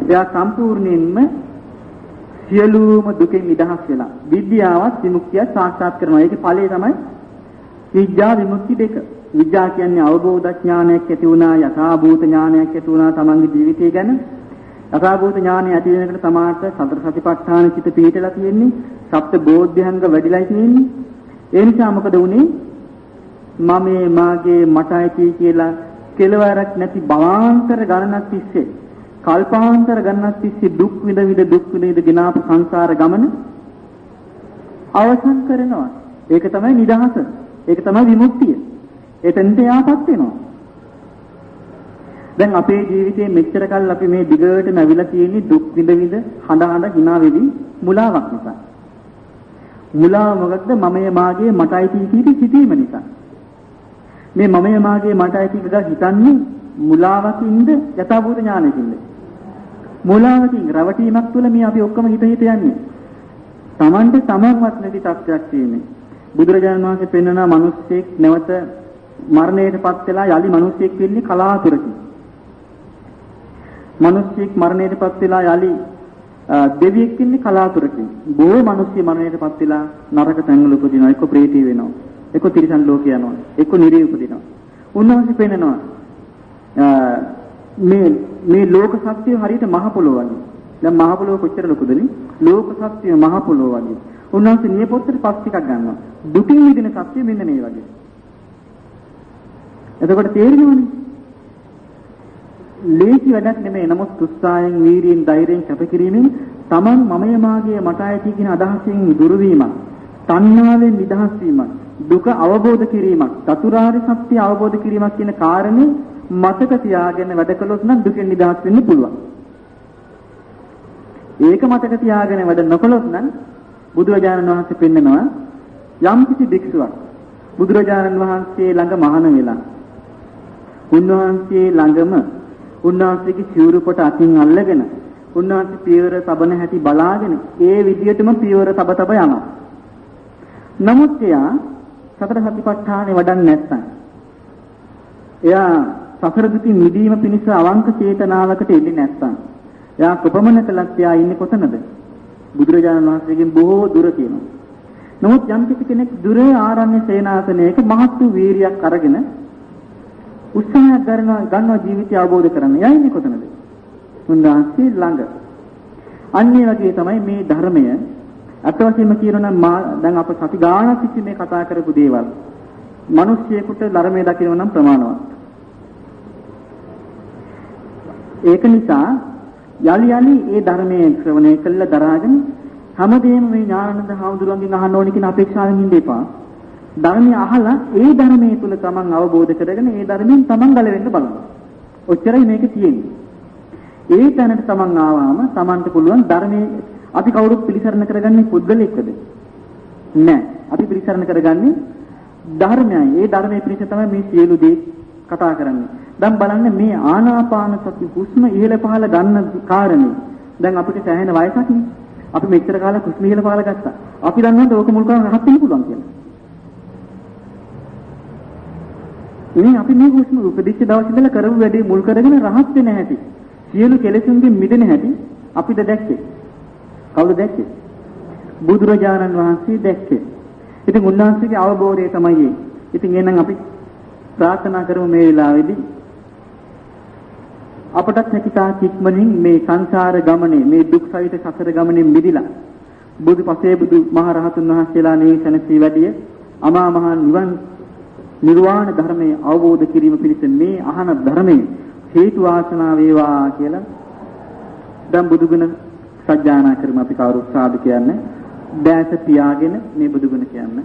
Speaker 1: එයා සම්පූර්ණයෙන්ම සියලුම දුකෙන් නිදහස් වෙලා විද්‍යාවත් විමුක්තිය සාක්ෂාත් කරනවා. ඒකේ ඵලය තමයි විද්‍යා විමුක්ති දෙක. විද්‍යා කියන්නේ අවබෝධ ඥානයක් ඇති වුණා, යථාභූත ඥානයක් ඇති වුණා තමන්ගේ ජීවිතය ගැන. යථාභූත ඥානය ඇති වෙනකොට තමාට සතර සතිපට්ඨාන චිත පිහිටලා තියෙන්නේ, සප්ත බෝධ්‍යංග වැඩිලා තියෙන්නේ. ඒ නිසා මොකද වුනේ? මම මාගේ මටයි කියලා කෙලවරක් නැති භවාන්තර ගණනක් තිස්සේ, කල්පාන්තර ගණනක් තිස්සේ දුක් විඳ ගිනාපු සංසාර ගමන අවසන් කරනවා. ඒක තමයි නිදහස. ඒක තමයි විමුක්තිය. එතනට යාපත් වෙනවා. දැන් අපේ ජීවිතයේ මෙච්චර කල් අපි මේ දිගටම ඇවිල්ලා තියෙන්නේ දුක් විඳ විඳ හඬ hina වෙවි මුලාවක් නිසා. මුලාව මොකක්ද? මමය මාගේ මටයි කීටි සිටීම නිසා. මේ මමය මාගේ මටයි කීටි හිතන්නේ මුලාවකින්ද යථාභූත ඥානයකින්ද? මුලාවකින් රවටීමක් තුළ මේ අපි ඔක්කොම හිත යන්නේ. Tamante tamanවත් නැති තත්ත්වයක් තියෙන්නේ. බුදුරජාණන් වහන්සේ පෙන්වන මිනිස්සෙක් නැවත මරණයටපත් වෙලා යලි මිනිස්සෙක් වෙන්නේ කලාතුරකින්. මිනිස්සෙක් මරණයටපත් වෙලා යලි දෙවියෙක් වෙන්නේ කලාතුරකින්. බොහෝ මිනිස්සු මරණයටපත් වෙලා නරක තැන්වල උපදිනවා. එක්ක ප්‍රේතී වෙනවා. එක්ක තිරිසන් ලෝකේ යනවා. එක්ක නිරේ උපදිනවා. උන්වහන්සේ පෙන්නනවා මේ ලෝක සත්‍යය හරියට මහ පොළොව වගේ. දැන් මහ පොළොව කොච්චර ලොකුදනේ? ලෝක සත්‍යය මහ පොළොව වගේ. උන්වහන්සේ නියපොත්තට පස් ටිකක් ගන්නවා. දුකින් මිදෙන සත්‍යය මෙන්න මේ වගේ. එතකොට තේරෙනවනේ. ලේසි වැඩක් නෙමෙයි. නමුත් උත්සාහයෙන්, වීරියෙන්, ධෛර්යයෙන් කැපකිරීමෙන් Taman මමය මාගේ මට ඇති කියන අදහසින් දුරු වීමක්, තණ්හාවෙන් නිදහස් වීමක්, දුක අවබෝධ කිරීමක්, චතුරාර්ය සත්‍ය අවබෝධ කිරීමක් කියන කාරණේ මතක තියාගෙන වැඩ කළොත් නම් දුකෙන් නිදහස් වෙන්න පුළුවන්. ඒක මතක තියාගෙන වැඩ නොකළොත් නම් බුදුරජාණන් වහන්සේ පෙන්නනවා යම් කිසි භික්ෂුවක් බුදුරජාණන් වහන්සේ ළඟ මහාන වෙලා උන්වහන්සේ ළඟම උන්වහන්සේගේ සිවුරු කොට අතින් අල්ලගෙන උන්වහන්සේ පියවර තබන හැටි බලාගෙන ඒ විදියටම පියවර තබ යනවා. නමුත් එයා සතර සතිපට්ඨානෙ වඩන්නේ නැත්නම් එයා සසර දුකින් මිදීම පිණිස අවංක චේතනාවකට එන්නේ නැත්නම් එයා කොපමණ කලක් එයා ඉන්නේ කොතනද? බුදුරජාණන් වහන්සේගෙන් බොහෝ දුර තියෙනවා. නමුත් යම් කෙනෙක් දුර ආරණ්‍ය සේනාසනයක මහත් වූ වීරියක් අරගෙන උත්සාහයක් ගන්නවා ජීවිතය අවබෝධ කරගන්න. එයා ඉන්නේ කොතනද? උන්වහන්සේ ළඟ. අන්නේ වගේ තමයි මේ ධර්මය අත්වශයෙන්ම කියනවා නම් දැන් අප සති ගානක් තිස්සේ මේ කතා කරපු දේවල් මිනිස්සෙකුට ධර්මයේ දකින්න නම් ප්‍රමාණවත්. ඒක නිසා යලි ඒ ධර්මයේ ශ්‍රවණය කළ දරාගෙන හැමදේම මේ ඥානানন্দ හාමුදුරුවන්ගෙන් අහන්න ඕනේ කියන අපේක්ෂාවෙන් ඉන්න එපා. ධර්මය අහලා ඒ ධර්මයේ තුල තමන් අවබෝධ කරගෙන ඒ ධර්මයෙන් තමන් ගලවෙන්න බලන්න. ඔච්චරයි මේක තියෙන්නේ. ඒ තැනට තමන් ආවම තමන්ට පුළුවන් ධර්මයේ අපි කවුරුත් පිළිසරණ කරගන්නේ පුද්ගලෙක්වද? නෑ. අපි පිළිසරණ කරගන්නේ ධර්මයයි. ඒ ධර්මයේ පිළිස තමයි මේ සියලු දේ කතා කරන්නේ. දැන් බලන්න මේ ආනාපාන සති හුස්ම ඉහළ පහළ ගන්න කාරණේ. දැන් අපිට සෑහෙන වයසක් නේ. අපි මෙච්චර කාලයක් හුස්ම ඉහළ පහළ ගත්තා. අපි දන්නවද ඕක මුල් කරගෙන රහත් වෙන්න පුළුවන් කියලා? ඉතින් අපි මේ හුස්ම උපදිච්ච දවස් ඉඳලා කරපු වැඩේ මුල් කරගෙන රහත් වෙන හැටි, සියලු කෙලෙසුන්ගෙන් මිදෙන හැටි අපිට දැක්කේ. කවුද දැක්කේ? බුදුරජාණන් වහන්සේ දැක්කේ. ඉතින් උන්වහන්සේගේ අවබෝධය තමයි ඒ. ඉතින් එහෙනම් අපි ප්‍රාර්ථනා කරමු මේ වෙලාවේදී අපටත් හැකිතා කික්මනින් මේ සංසාර ගමනේ මේ දුක් සහිත සසර ගමනේ මිදිලා බුදුපසේ බුදු මහ රහතුන් වහන්සේලා නේසනසී වැඩිය අමා මහ නිවන් නිර්වාණ ධර්මයේ අවබෝධ කිරීම පිණිස මේ අහන ධර්මයේ හේතු වාසනා වේවා කියලා දැන් බුදුගුණ සජ්ජායනා කරමු. අපි කවුරුත් සාදු කියන්නේ දැස පියාගෙන මේ බුදුගුණ කියන්නේ